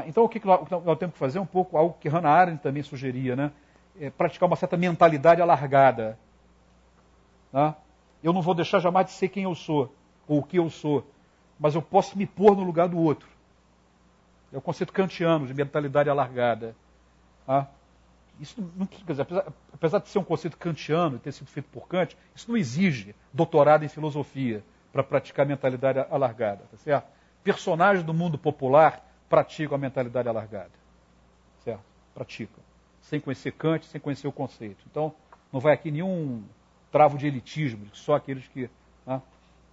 Então, o que nós temos que fazer é um pouco algo que Hannah Arendt também sugeria, né? Praticar uma certa mentalidade alargada. Né? Eu não vou deixar jamais de ser quem eu sou, ou o que eu sou, mas eu posso me pôr no lugar do outro. É o conceito kantiano de mentalidade alargada. Tá? Isso não, quer dizer, apesar de ser um conceito kantiano e ter sido feito por Kant, isso não exige doutorado em filosofia para praticar mentalidade alargada. Tá certo? Personagens do mundo popular praticam a mentalidade alargada. Certo? Praticam. Sem conhecer Kant, sem conhecer o conceito. Então, não vai aqui nenhum travo de elitismo, que só aqueles que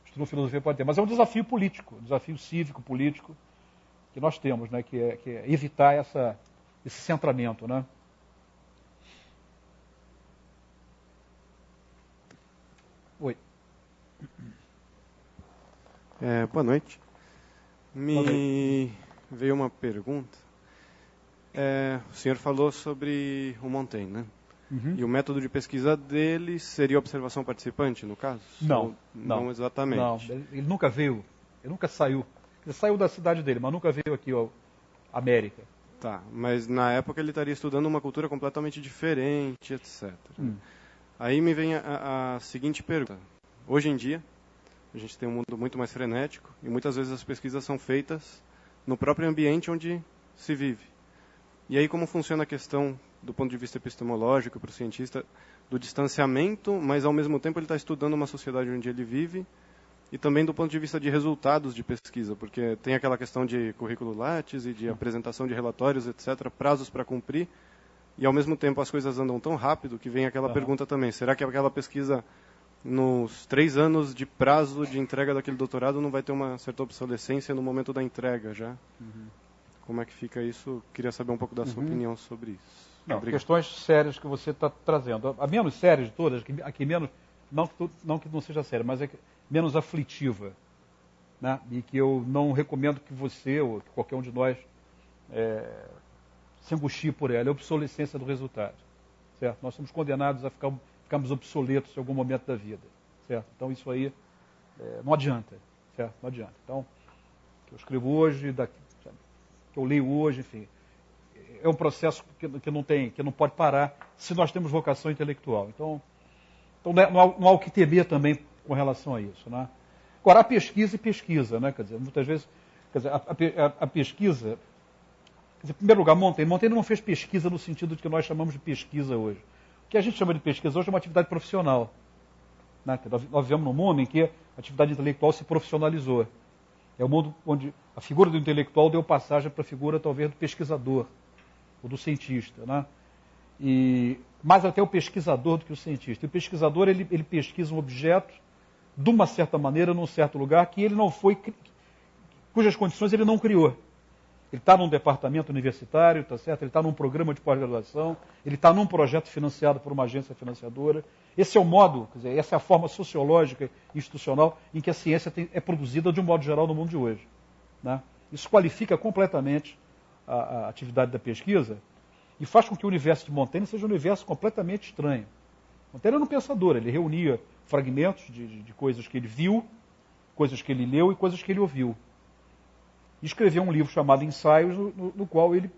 estudam filosofia podem ter. Mas é um desafio político, um desafio cívico, político, que nós temos, né? que é evitar esse centramento. Né? Oi. Boa noite. Me veio uma pergunta. O senhor falou sobre o Montaigne, né? Uhum. E o método de pesquisa dele seria observação participante, no caso? Não exatamente. Não, ele nunca veio, ele nunca saiu. Ele saiu da cidade dele, mas nunca veio aqui à América. Tá, mas na época ele estaria estudando uma cultura completamente diferente, etc. Aí me vem a seguinte pergunta. Hoje em dia, a gente tem um mundo muito mais frenético e muitas vezes as pesquisas são feitas no próprio ambiente onde se vive. E aí como funciona a questão, do ponto de vista epistemológico, para o cientista, do distanciamento, mas ao mesmo tempo ele está estudando uma sociedade onde ele vive, e também do ponto de vista de resultados de pesquisa, porque tem aquela questão de currículo Lattes e de apresentação de relatórios, etc., prazos para cumprir, e ao mesmo tempo as coisas andam tão rápido que vem aquela pergunta também, será que aquela pesquisa, nos 3 anos de prazo de entrega daquele doutorado, não vai ter uma certa obsolescência no momento da entrega já? Uhum. Como é que fica isso? Queria saber um pouco da sua opinião sobre isso. Não, questões sérias que você está trazendo. A menos séria de todas, a que menos, não que não seja séria, mas é menos aflitiva. né? E que eu não recomendo que você ou que qualquer um de nós se angustie por ela, é a obsolescência do resultado. Certo? Nós somos condenados a ficarmos obsoletos em algum momento da vida. Certo? Então isso aí não adianta. Certo? Não adianta. Então, o que eu escrevo hoje, que eu leio hoje, enfim, é um processo que não pode parar se nós temos vocação intelectual. Então não há o que temer também com relação a isso. Né? Agora, há pesquisa e pesquisa, né? Quer dizer, muitas vezes, a pesquisa, em primeiro lugar, Montaigne não fez pesquisa no sentido de que nós chamamos de pesquisa hoje. O que a gente chama de pesquisa hoje é uma atividade profissional. Né? Nós vivemos num mundo em que a atividade intelectual se profissionalizou. É um mundo onde a figura do intelectual deu passagem para a figura, talvez, do pesquisador, ou do cientista. Né? Mais até o pesquisador do que o cientista. E o pesquisador, ele pesquisa um objeto, de uma certa maneira, num certo lugar, que ele não foi, cujas condições ele não criou. Ele está num departamento universitário, tá certo? Ele está num programa de pós-graduação, ele está num projeto financiado por uma agência financiadora. Esse é o modo, quer dizer, essa é a forma sociológica e institucional em que a ciência é produzida de um modo geral no mundo de hoje. Né? Isso qualifica completamente a atividade da pesquisa e faz com que o universo de Montaigne seja um universo completamente estranho. Montaigne era um pensador, ele reunia fragmentos de coisas que ele viu, coisas que ele leu e coisas que ele ouviu. E escreveu um livro chamado Ensaios, no qual ele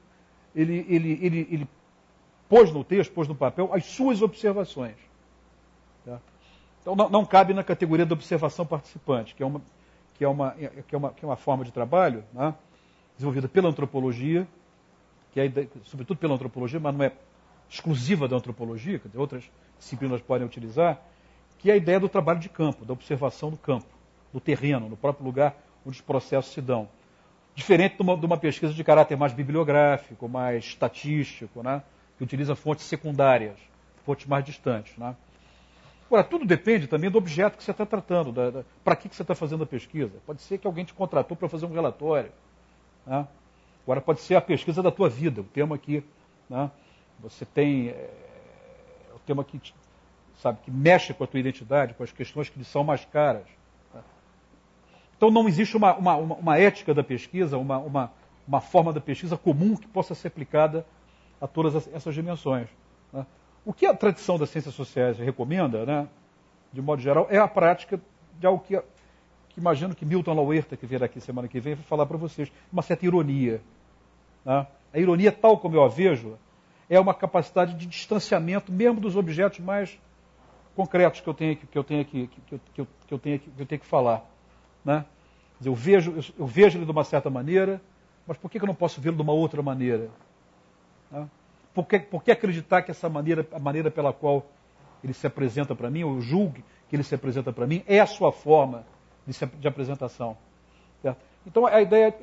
pôs no texto, pôs no papel, as suas observações. Tá? Então não cabe na categoria da observação participante, que é uma forma de trabalho, né, desenvolvida pela antropologia, sobretudo pela antropologia, mas não é exclusiva da antropologia, quer dizer, outras disciplinas podem utilizar, que é a ideia do trabalho de campo, da observação do campo, do terreno, no próprio lugar onde os processos se dão. Diferente de uma pesquisa de caráter mais bibliográfico, mais estatístico, né, que utiliza fontes secundárias, fontes mais distantes. Né. Agora, tudo depende também do objeto que você está tratando, para que você está fazendo a pesquisa. Pode ser que alguém te contratou para fazer um relatório. Né. Agora, pode ser a pesquisa da tua vida, o tema que, né, você tem, o tema que, sabe, que mexe com a tua identidade, com as questões que lhe são mais caras. Então não existe uma ética da pesquisa, uma forma da pesquisa comum que possa ser aplicada a todas essas dimensões. Né? O que a tradição das ciências sociais recomenda, né, de modo geral, é a prática de algo que imagino que Milton Lauerta, que virá aqui semana que vem, vai falar para vocês, uma certa ironia. Né? A ironia, tal como eu a vejo, é uma capacidade de distanciamento mesmo dos objetos mais concretos que eu tenho que falar. Né? Quer dizer, eu vejo ele de uma certa maneira, mas por que eu não posso vê-lo de uma outra maneira? Né? Por que acreditar que a maneira pela qual ele se apresenta para mim, ou eu julgue que ele se apresenta para mim, é a sua forma de apresentação? Certo? Então a ideia...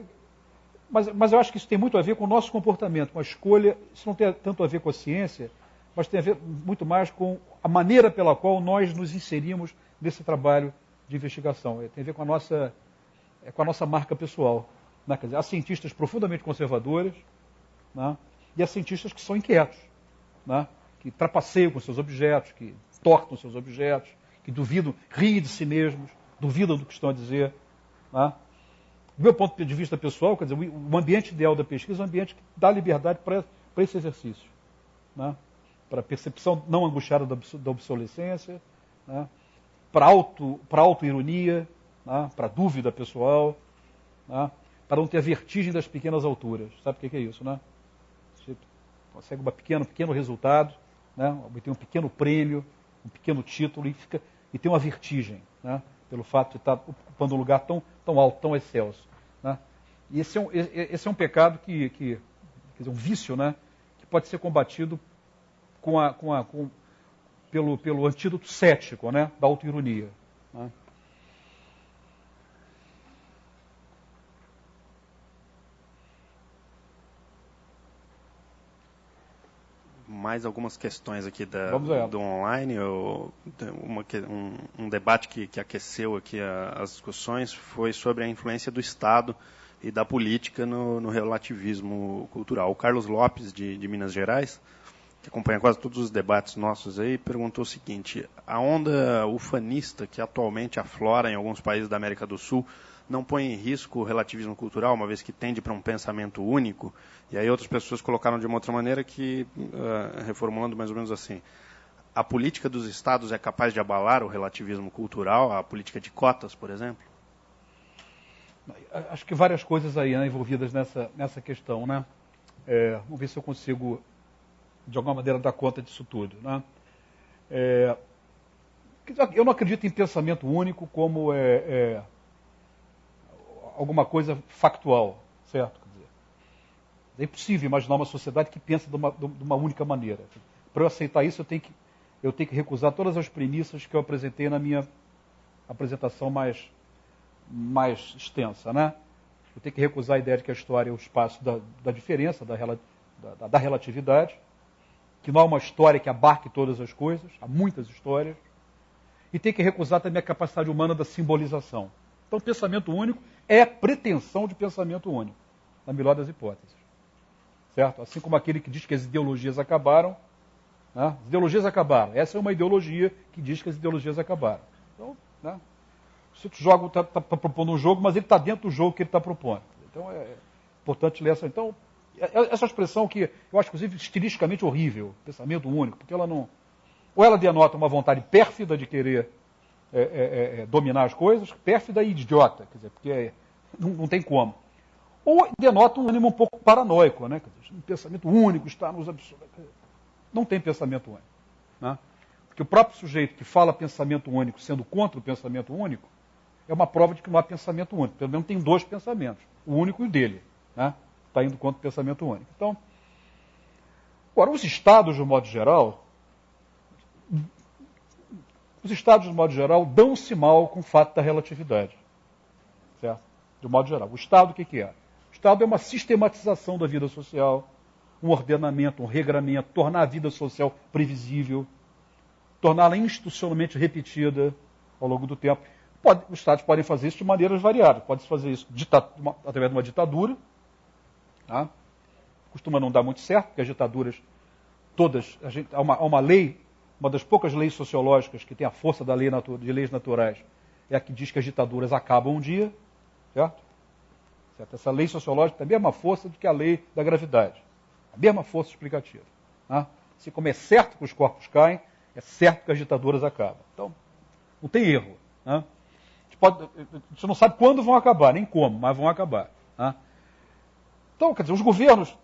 Mas eu acho que isso tem muito a ver com o nosso comportamento, com a escolha. Isso não tem tanto a ver com a ciência, mas tem a ver muito mais com a maneira pela qual nós nos inserimos nesse trabalho de investigação. Tem a ver com a nossa marca pessoal. Né? Quer dizer, há cientistas profundamente conservadores, né? E há cientistas que são inquietos, né? Que trapaceiam com seus objetos, que tortam seus objetos, que duvidam, riem de si mesmos, duvidam do que estão a dizer. Né? Do meu ponto de vista pessoal, quer dizer, o ambiente ideal da pesquisa é um ambiente que dá liberdade para esse exercício. Né? Para a percepção não angustiada da obsolescência, né? Para auto-ironia, né? Para a dúvida pessoal, né? Para não ter a vertigem das pequenas alturas. Sabe o que é isso, né? Você consegue um pequeno resultado, né? Tem um pequeno prêmio, um pequeno título e tem uma vertigem, né? Pelo fato de estar ocupando um lugar tão alto, tão excelso. Né? E esse é um pecado quer dizer, um vício, né? Que pode ser combatido pelo antídoto cético, né? Da auto-ironia. Né? Mais algumas questões aqui do online. Um debate que aqueceu aqui as discussões foi sobre a influência do Estado e da política no relativismo cultural. O Carlos Lopes, de Minas Gerais, que acompanha quase todos os debates nossos aí, perguntou o seguinte: a onda ufanista que atualmente aflora em alguns países da América do Sul não põe em risco o relativismo cultural, uma vez que tende para um pensamento único? E aí outras pessoas colocaram de uma outra maneira, que reformulando mais ou menos assim: a política dos estados é capaz de abalar o relativismo cultural, a política de cotas, por exemplo? Acho que várias coisas aí, né, envolvidas nessa questão, né? Vamos ver se eu consigo, de alguma maneira, dar conta disso tudo, né? Eu não acredito em pensamento único como alguma coisa factual, certo? Quer dizer, é impossível imaginar uma sociedade que pensa de uma única maneira. Para eu aceitar isso, eu tenho que recusar todas as premissas que eu apresentei na minha apresentação mais extensa, né? Eu tenho que recusar a ideia de que a história é o espaço da diferença, da relatividade, que não há uma história que abarque todas as coisas, há muitas histórias, e tenho que recusar também a capacidade humana da simbolização. Então, pensamento único é pretensão de pensamento único, na melhor das hipóteses. Certo? Assim como aquele que diz que as ideologias acabaram, né? As ideologias acabaram. Essa é uma ideologia que diz que as ideologias acabaram. Então, né? O sujeito está propondo um jogo, mas ele está dentro do jogo que ele está propondo. Então, é importante ler essa. Então, essa expressão que eu acho, inclusive, estilisticamente horrível, pensamento único, porque ela não... Ou ela denota uma vontade pérfida de querer dominar as coisas, pérfida e idiota, quer dizer, porque não tem como. Ou denota um ânimo um pouco paranoico, né? Quer dizer, um pensamento único está nos absurdos. Não tem pensamento único. Né? Porque o próprio sujeito que fala pensamento único sendo contra o pensamento único é uma prova de que não há pensamento único. Pelo menos tem dois pensamentos, o único e o dele. Né? Está indo contra o pensamento único. Então, agora, os estados, de um modo geral, dão-se mal com o fato da relatividade. Certo? De um modo geral. O Estado, o que é? O Estado é uma sistematização da vida social, um ordenamento, um regramento, tornar a vida social previsível, torná-la institucionalmente repetida ao longo do tempo. Os Estados podem fazer isso de maneiras variadas. Pode-se fazer isso através de uma ditadura. Tá? Costuma não dar muito certo, porque as ditaduras todas... Há uma lei, uma das poucas leis sociológicas que tem a força da lei de leis naturais, é a que diz que as ditaduras acabam um dia. Certo? Essa lei sociológica tem a mesma força do que a lei da gravidade. A mesma força explicativa. Tá? Se como é certo que os corpos caem, é certo que as ditaduras acabam. Então, não tem erro. Né? A gente não sabe quando vão acabar, nem como, mas vão acabar. Tá? Então, quer dizer, os governos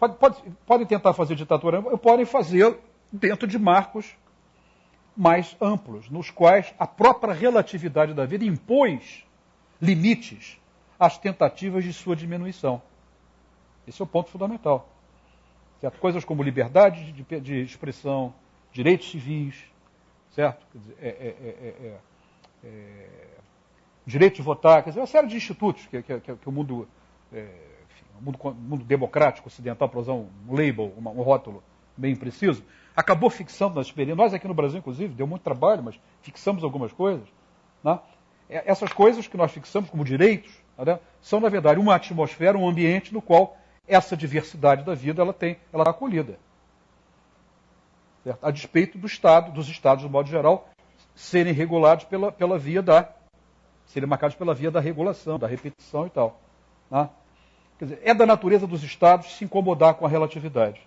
podem tentar fazer ditadura, podem fazer dentro de marcos mais amplos, nos quais a própria relatividade da vida impôs limites às tentativas de sua diminuição. Esse é o ponto fundamental. Certo? Coisas como liberdade de expressão, direitos civis, certo? Quer dizer, direito de votar, quer dizer, uma série de institutos que o mundo, o mundo democrático ocidental, para usar um label, um rótulo bem preciso, acabou fixando nas experiências. Nós aqui no Brasil, inclusive, deu muito trabalho, mas fixamos algumas coisas. Né? Essas coisas que nós fixamos como direitos, né, são, na verdade, uma atmosfera, um ambiente no qual essa diversidade da vida ela está acolhida. Certo? A despeito dos estados, de modo geral, serem regulados pela via serem marcados pela via da regulação, da repetição e tal. Né? Quer dizer, é da natureza dos estados se incomodar com a relatividade.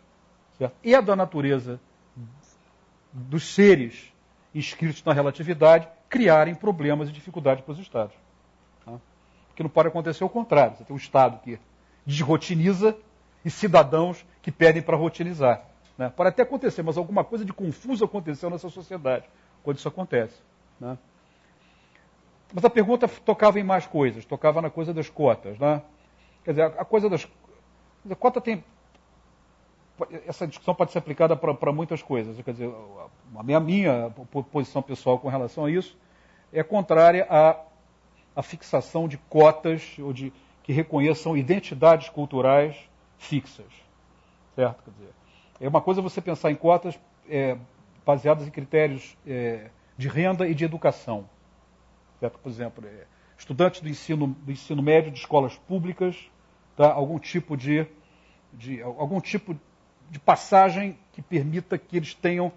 Certo? É da natureza dos seres inscritos na relatividade criarem problemas e dificuldades para os estados. Né? Porque não pode acontecer o contrário. Você tem um estado que desrotiniza e cidadãos que pedem para rotinizar. Né? Pode até acontecer, mas alguma coisa de confuso aconteceu nessa sociedade quando isso acontece. Né? Mas a pergunta tocava em mais coisas, tocava na coisa das cotas. Né? Quer dizer, a coisa das... A cota tem... Essa discussão pode ser aplicada para muitas coisas. Quer dizer, a minha posição pessoal com relação a isso é contrária à fixação de cotas ou que reconheçam identidades culturais fixas. Certo? Quer dizer, é uma coisa você pensar em cotas baseadas em critérios de renda e de educação. Certo? Por exemplo, estudantes do ensino médio de escolas públicas, tá? algum tipo de passagem que permita que eles tenham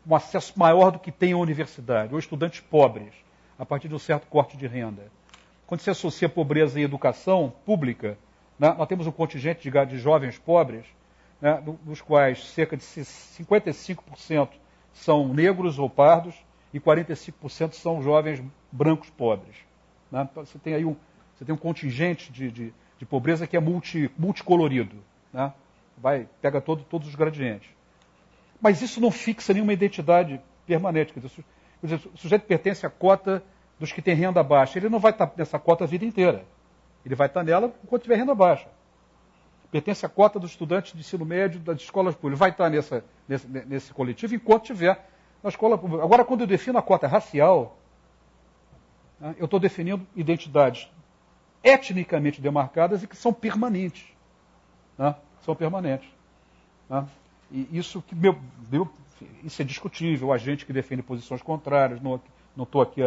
um acesso maior do que tem à universidade, ou estudantes pobres, a partir de um certo corte de renda. Quando se associa pobreza e educação pública, né, nós temos um contingente de jovens pobres, né, dos quais cerca de 55% são negros ou pardos e 45% são jovens brancos pobres. Né? Então, você tem aí um contingente de pobreza que é multicolorido. Né? Pega todos os gradientes. Mas isso não fixa nenhuma identidade permanente. Quer dizer, o sujeito pertence à cota dos que têm renda baixa. Ele não vai estar nessa cota a vida inteira. Ele vai estar nela enquanto tiver renda baixa. Pertence à cota dos estudantes de ensino médio das escolas públicas. Vai estar nesse coletivo enquanto tiver na escola pública. Agora, quando eu defino a cota racial, né, eu estou definindo identidades etnicamente demarcadas e que são permanentes. Né? São permanentes. Né? E isso isso é discutível. Há gente que defende posições contrárias. Não estou aqui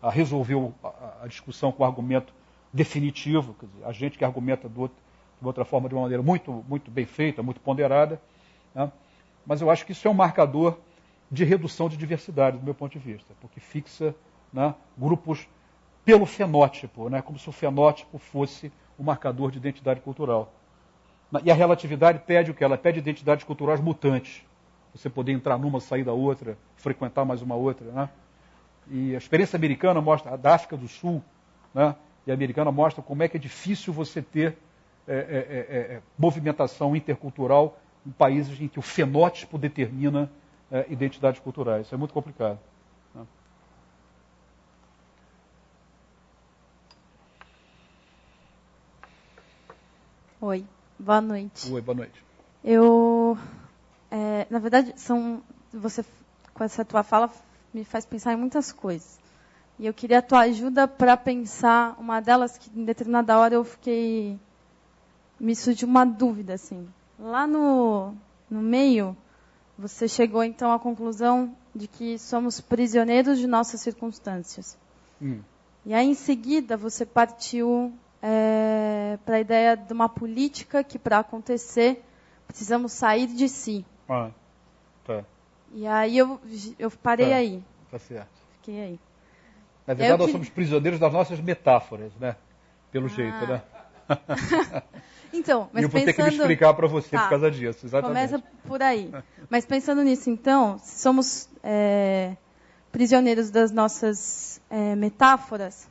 a resolver a discussão com argumento definitivo. Quer dizer, há gente que argumenta de outra forma, de uma maneira muito, muito bem feita, muito ponderada. Né? Mas eu acho que isso é um marcador de redução de diversidade, do meu ponto de vista, porque fixa, né, grupos pelo fenótipo, né, como se o fenótipo fosse o marcador de identidade cultural. E a relatividade pede o quê? Ela pede identidades culturais mutantes. Você poder entrar numa, sair da outra, frequentar mais uma outra. Né? E a experiência americana mostra, a da África do Sul, né, e a americana mostra como é que é difícil você ter movimentação intercultural em países em que o fenótipo determina identidades culturais. Isso é muito complicado. Né? Oi, boa noite. Oi, boa noite. Na verdade, você, com essa tua fala, me faz pensar em muitas coisas. E eu queria a tua ajuda para pensar, uma delas que em determinada hora me surgiu uma dúvida, assim. Lá no meio, você chegou então à conclusão de que somos prisioneiros de nossas circunstâncias. E aí, em seguida, você partiu para a ideia de uma política que, para acontecer, precisamos sair de si. Tá. E aí eu parei aí. Tá certo. Fiquei aí. Na verdade, nós somos prisioneiros das nossas metáforas, né? Pelo jeito, né? Então, mas e eu vou ter que me explicar para você por causa disso, exatamente. Começa por aí. Mas pensando nisso, então, se somos prisioneiros das nossas metáforas,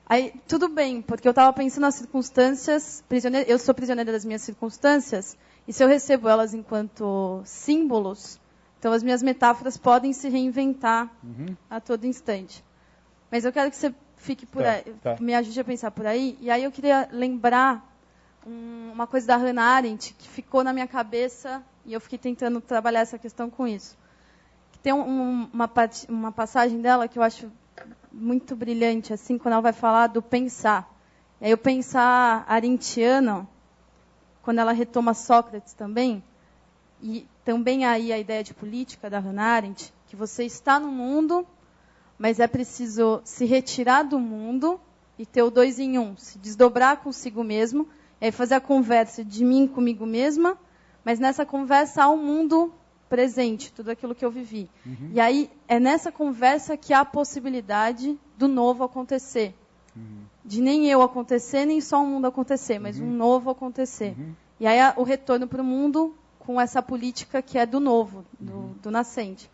aí tudo bem, porque eu estava pensando nas circunstâncias, eu sou prisioneira das minhas circunstâncias, e se eu recebo elas enquanto símbolos, então as minhas metáforas podem se reinventar a todo instante. Mas eu quero que você fique por aí, me ajude a pensar por aí, e aí eu queria lembrar uma coisa da Hannah Arendt que ficou na minha cabeça e eu fiquei tentando trabalhar essa questão com isso. Tem uma passagem dela que eu acho muito brilhante, assim, quando ela vai falar do pensar. E aí o pensar arendtiano, quando ela retoma Sócrates também, e também aí a ideia de política da Hannah Arendt, que você está no mundo, mas é preciso se retirar do mundo e ter o 2 em 1, se desdobrar consigo mesmo, e aí fazer a conversa de mim comigo mesma, mas nessa conversa há um mundo presente, tudo aquilo que eu vivi. E aí é nessa conversa que há a possibilidade do novo acontecer. De nem eu acontecer, nem só um mundo acontecer, mas um novo acontecer. E aí o retorno para o mundo com essa política que é do novo, do nascente.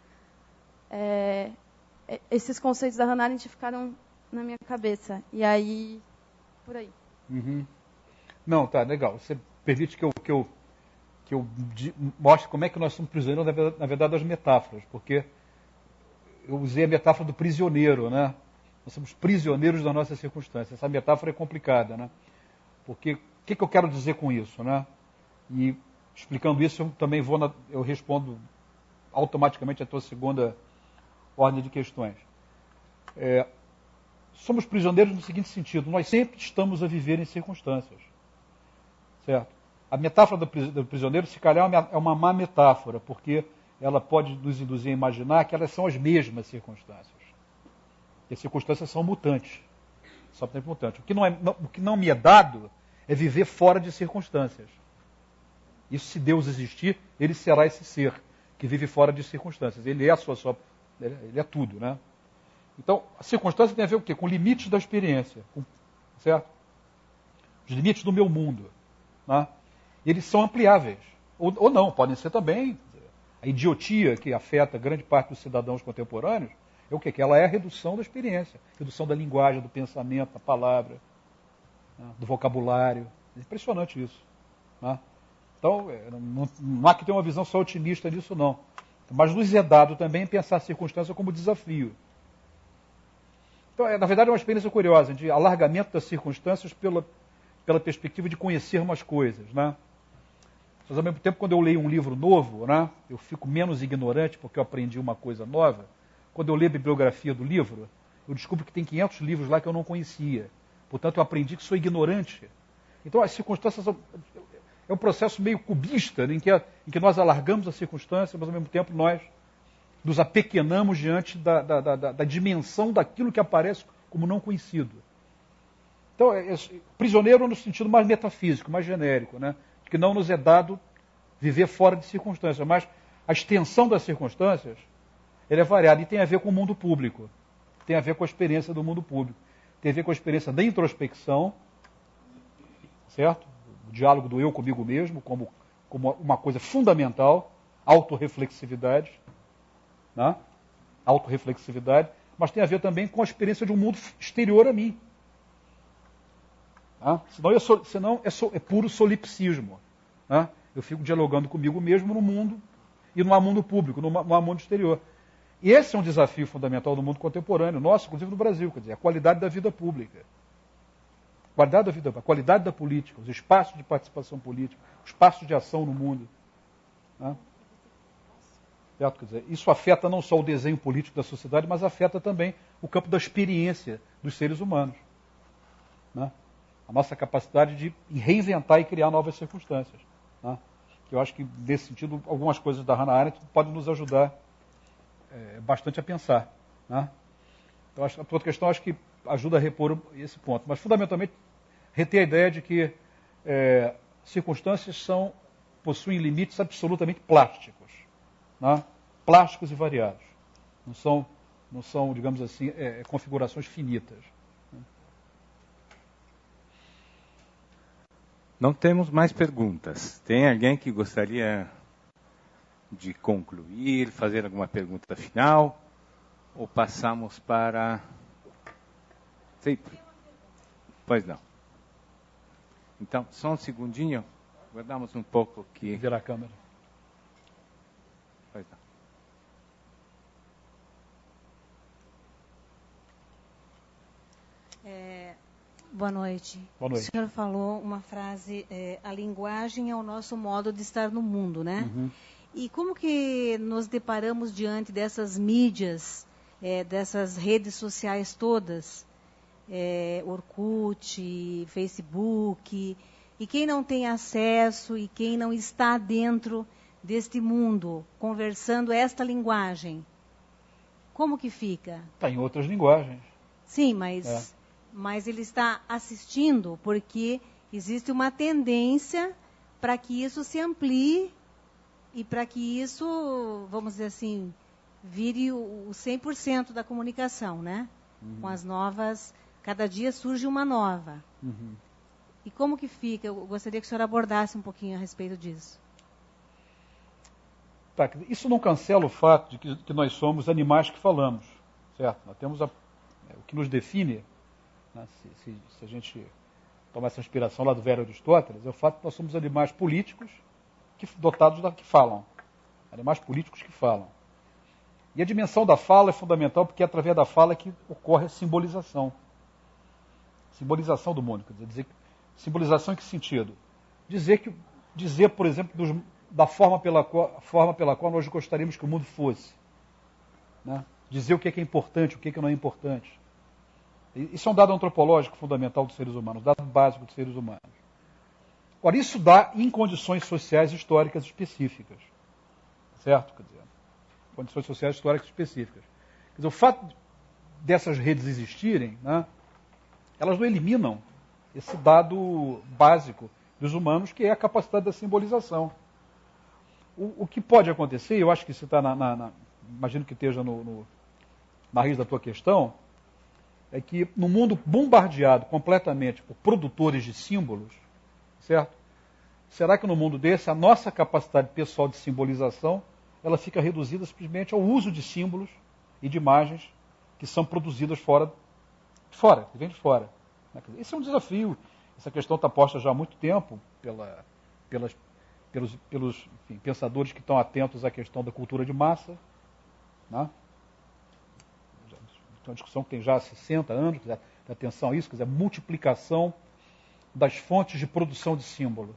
Esses conceitos da Hannah Arendt ficaram na minha cabeça. E aí, por aí. Não, tá, legal. Você permite que eu mostre como é que nós somos prisioneiros, na verdade, das metáforas. Porque eu usei a metáfora do prisioneiro, né? Nós somos prisioneiros das nossas circunstâncias. Essa metáfora é complicada, né? Porque o que eu quero dizer com isso, né? E explicando isso, eu também eu respondo automaticamente a tua segunda ordem de questões. Somos prisioneiros no seguinte sentido: nós sempre estamos a viver em circunstâncias. Certo? A metáfora do prisioneiro, se calhar, é uma má metáfora, porque ela pode nos induzir a imaginar que elas são as mesmas circunstâncias. E as circunstâncias são mutantes. Só tempo mutante. O que não me é dado é viver fora de circunstâncias. Isso, se Deus existir, ele será esse ser que vive fora de circunstâncias. Ele é ele é tudo, né? Então, a circunstância tem a ver com o quê? Com limites da experiência, certo? Os limites do meu mundo, né? Eles são ampliáveis, ou não, podem ser também. A idiotia que afeta grande parte dos cidadãos contemporâneos é o quê? Que ela é a redução da experiência, redução da linguagem, do pensamento, da palavra, né? Do vocabulário. É impressionante isso, né? Então, não há que ter uma visão só otimista disso, não. Mas nos é dado também pensar a circunstância como desafio. Então, na verdade, é uma experiência curiosa, de alargamento das circunstâncias pela perspectiva de conhecer umas coisas, né? Mas, ao mesmo tempo, quando eu leio um livro novo, né, eu fico menos ignorante porque eu aprendi uma coisa nova. Quando eu leio a bibliografia do livro, eu descubro que tem 500 livros lá que eu não conhecia. Portanto, eu aprendi que sou ignorante. Então, as circunstâncias... É um processo meio cubista, né, em que nós alargamos a circunstância, mas ao mesmo tempo nós nos apequenamos diante da dimensão daquilo que aparece como não conhecido. Então, prisioneiro no sentido mais metafísico, mais genérico, né, de que não nos é dado viver fora de circunstâncias, mas a extensão das circunstâncias ela é variada e tem a ver com o mundo público, tem a ver com a experiência do mundo público, tem a ver com a experiência da introspecção, certo? O diálogo do eu comigo mesmo como uma coisa fundamental, autorreflexividade, né? Autorreflexividade, mas tem a ver também com a experiência de um mundo exterior a mim. Né? Senão é puro solipsismo. Né? Eu fico dialogando comigo mesmo no mundo, e não há mundo público, não há mundo exterior. E esse é um desafio fundamental do mundo contemporâneo, nosso, inclusive no Brasil, quer dizer, a qualidade da vida pública. A qualidade da política, os espaços de participação política, os espaços de ação no mundo. Né? Certo? Quer dizer, isso afeta não só o desenho político da sociedade, mas afeta também o campo da experiência dos seres humanos. Né? A nossa capacidade de reinventar e criar novas circunstâncias. Né? Eu acho que, nesse sentido, algumas coisas da Hannah Arendt podem nos ajudar bastante a pensar. Né? Então, a outra questão, acho que ajuda a repor esse ponto. Mas, fundamentalmente, reter a ideia de que circunstâncias possuem limites absolutamente plásticos. Né? Plásticos e variados. Não são, digamos assim, configurações finitas. Não temos mais perguntas. Tem alguém que gostaria de concluir, fazer alguma pergunta final? Ou passamos para... Sim. Pois não. Então, só um segundinho. Guardamos um pouco aqui. Virar a câmera. Pois não. Boa noite. Boa noite. O senhor falou uma frase, a linguagem é o nosso modo de estar no mundo, né? Uhum. E como que nos deparamos diante dessas mídias, dessas redes sociais todas, Orkut, Facebook, e quem não tem acesso e quem não está dentro deste mundo, conversando esta linguagem, como que fica? Está em outras linguagens. Sim, mas ele está assistindo porque existe uma tendência para que isso se amplie e para que isso, vamos dizer assim, vire o 100% da comunicação, né? Uhum. Com as novas, cada dia surge uma nova. Uhum. E como que fica? Eu gostaria que o senhor abordasse um pouquinho a respeito disso. Tá, isso não cancela o fato de que nós somos animais que falamos, certo? Nós temos o que nos define, né, se a gente tomar essa inspiração lá do velho Aristóteles, é o fato de que nós somos animais políticos dotados que falam. Animais políticos que falam. E a dimensão da fala é fundamental porque é através da fala que ocorre a simbolização. Simbolização do mundo. Quer dizer, simbolização em que sentido? Dizer, por exemplo, da forma pela qual nós gostaríamos que o mundo fosse. Né? Dizer o que é importante, o que não é importante. Isso é um dado antropológico fundamental dos seres humanos, um dado básico dos seres humanos. Ora, isso dá em condições sociais históricas específicas. Certo? Quer dizer, condições sociais históricas específicas. Quer dizer, o fato dessas redes existirem, né, elas não eliminam esse dado básico dos humanos, que é a capacidade da simbolização. O que pode acontecer, eu acho que isso está imagino que esteja na raiz da tua questão, é que no mundo bombardeado completamente por produtores de símbolos, certo? Será que no mundo desse a nossa capacidade pessoal de simbolização ela fica reduzida simplesmente ao uso de símbolos e de imagens que são produzidas que vem de fora? Esse é um desafio. Essa questão está posta já há muito tempo pelos pensadores que estão atentos à questão da cultura de massa, né? Uma discussão que tem já 60 anos, de atenção a isso, quer dizer, a multiplicação das fontes de produção de símbolo.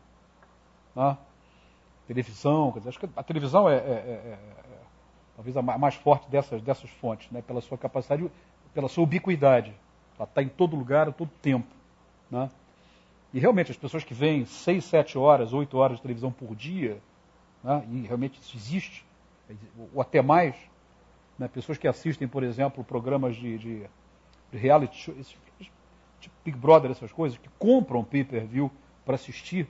Né? Televisão, quer dizer, acho que a televisão é talvez a mais forte dessas fontes, né? Pela sua capacidade, pela sua ubiquidade. Ela está em todo lugar, a todo tempo. Né? E realmente as pessoas que veem 6, 7 horas, 8 horas de televisão por dia, né? E realmente isso existe, ou até mais, né? Pessoas que assistem, por exemplo, programas de reality show, tipo Big Brother, essas coisas, que compram pay-per-view para assistir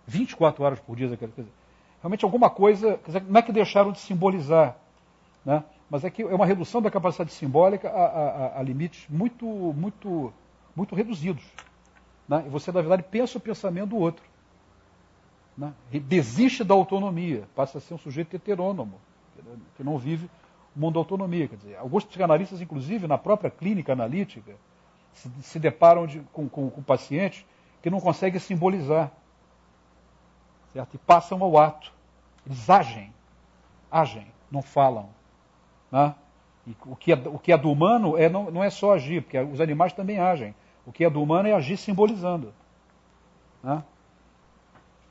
24 horas por dia. Quer dizer, realmente alguma coisa, quer dizer, não é que deixaram de simbolizar, né? Mas é que é uma redução da capacidade simbólica a limites muito reduzidos. Né? E você, na verdade, pensa o pensamento do outro. Né? E desiste da autonomia, passa a ser um sujeito heterônomo, que não vive o mundo da autonomia. Quer dizer, alguns psicanalistas, inclusive, na própria clínica analítica, se deparam com pacientes que não conseguem simbolizar, certo? E passam ao ato. Eles agem, não falam. Né? E o que é do humano não é só agir, porque os animais também agem. O que é do humano é agir simbolizando. Né?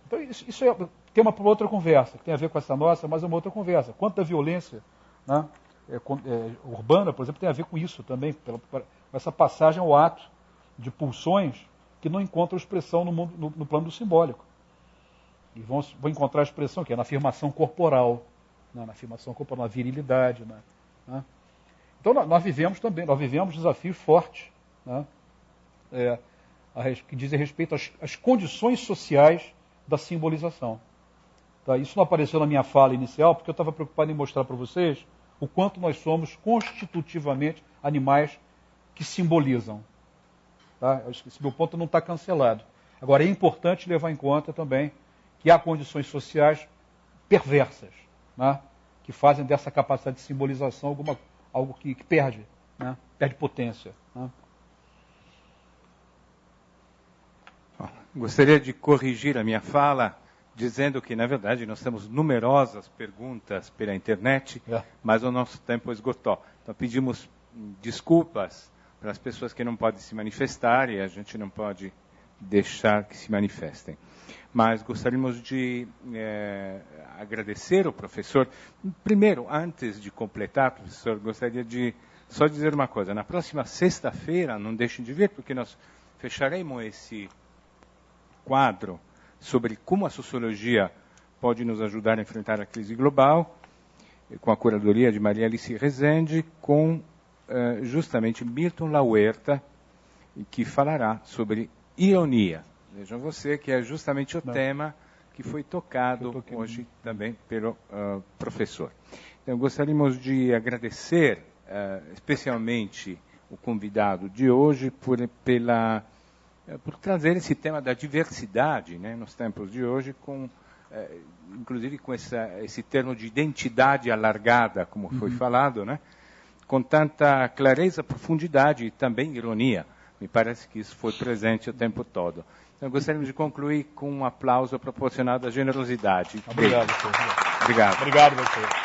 Então isso tem uma outra conversa, que tem a ver com essa nossa, mas é uma outra conversa. Quanto da violência, né, urbana, por exemplo, tem a ver com isso também, com essa passagem ao ato de pulsões que não encontram expressão no plano do simbólico. E vão encontrar expressão que é na afirmação corporal, né, na virilidade. Né? Então nós vivemos desafios fortes, né, que dizem respeito às condições sociais da simbolização. Tá? Isso não apareceu na minha fala inicial, porque eu estava preocupado em mostrar para vocês o quanto nós somos constitutivamente animais que simbolizam. Tá? Esse meu ponto não está cancelado. Agora, é importante levar em conta também que há condições sociais perversas, né, que fazem dessa capacidade de simbolização algo que perde, né, perde potência. Né? Gostaria de corrigir a minha fala, dizendo que, na verdade, nós temos numerosas perguntas pela internet, mas o nosso tempo esgotou. Então, pedimos desculpas para as pessoas que não podem se manifestar e a gente não pode deixar que se manifestem. Mas gostaríamos de agradecer ao professor. Primeiro, antes de completar, professor, gostaria de só dizer uma coisa. Na próxima sexta-feira, não deixem de vir, porque nós fecharemos esse quadro sobre como a sociologia pode nos ajudar a enfrentar a crise global, com a curadoria de Maria Alice Rezende, com justamente Milton Lahuerta, que falará sobre ironia. Vejam você que é justamente o tema que foi tocado hoje também pelo professor. Então, gostaríamos de agradecer especialmente o convidado de hoje por trazer esse tema da diversidade, né, nos tempos de hoje, inclusive com esse termo de identidade alargada, como foi falado, né, com tanta clareza, profundidade e também ironia. Me parece que isso foi presente o tempo todo. Então, gostaríamos de concluir com um aplauso proporcionado à generosidade. Obrigado, senhor. Obrigado. Obrigado, você.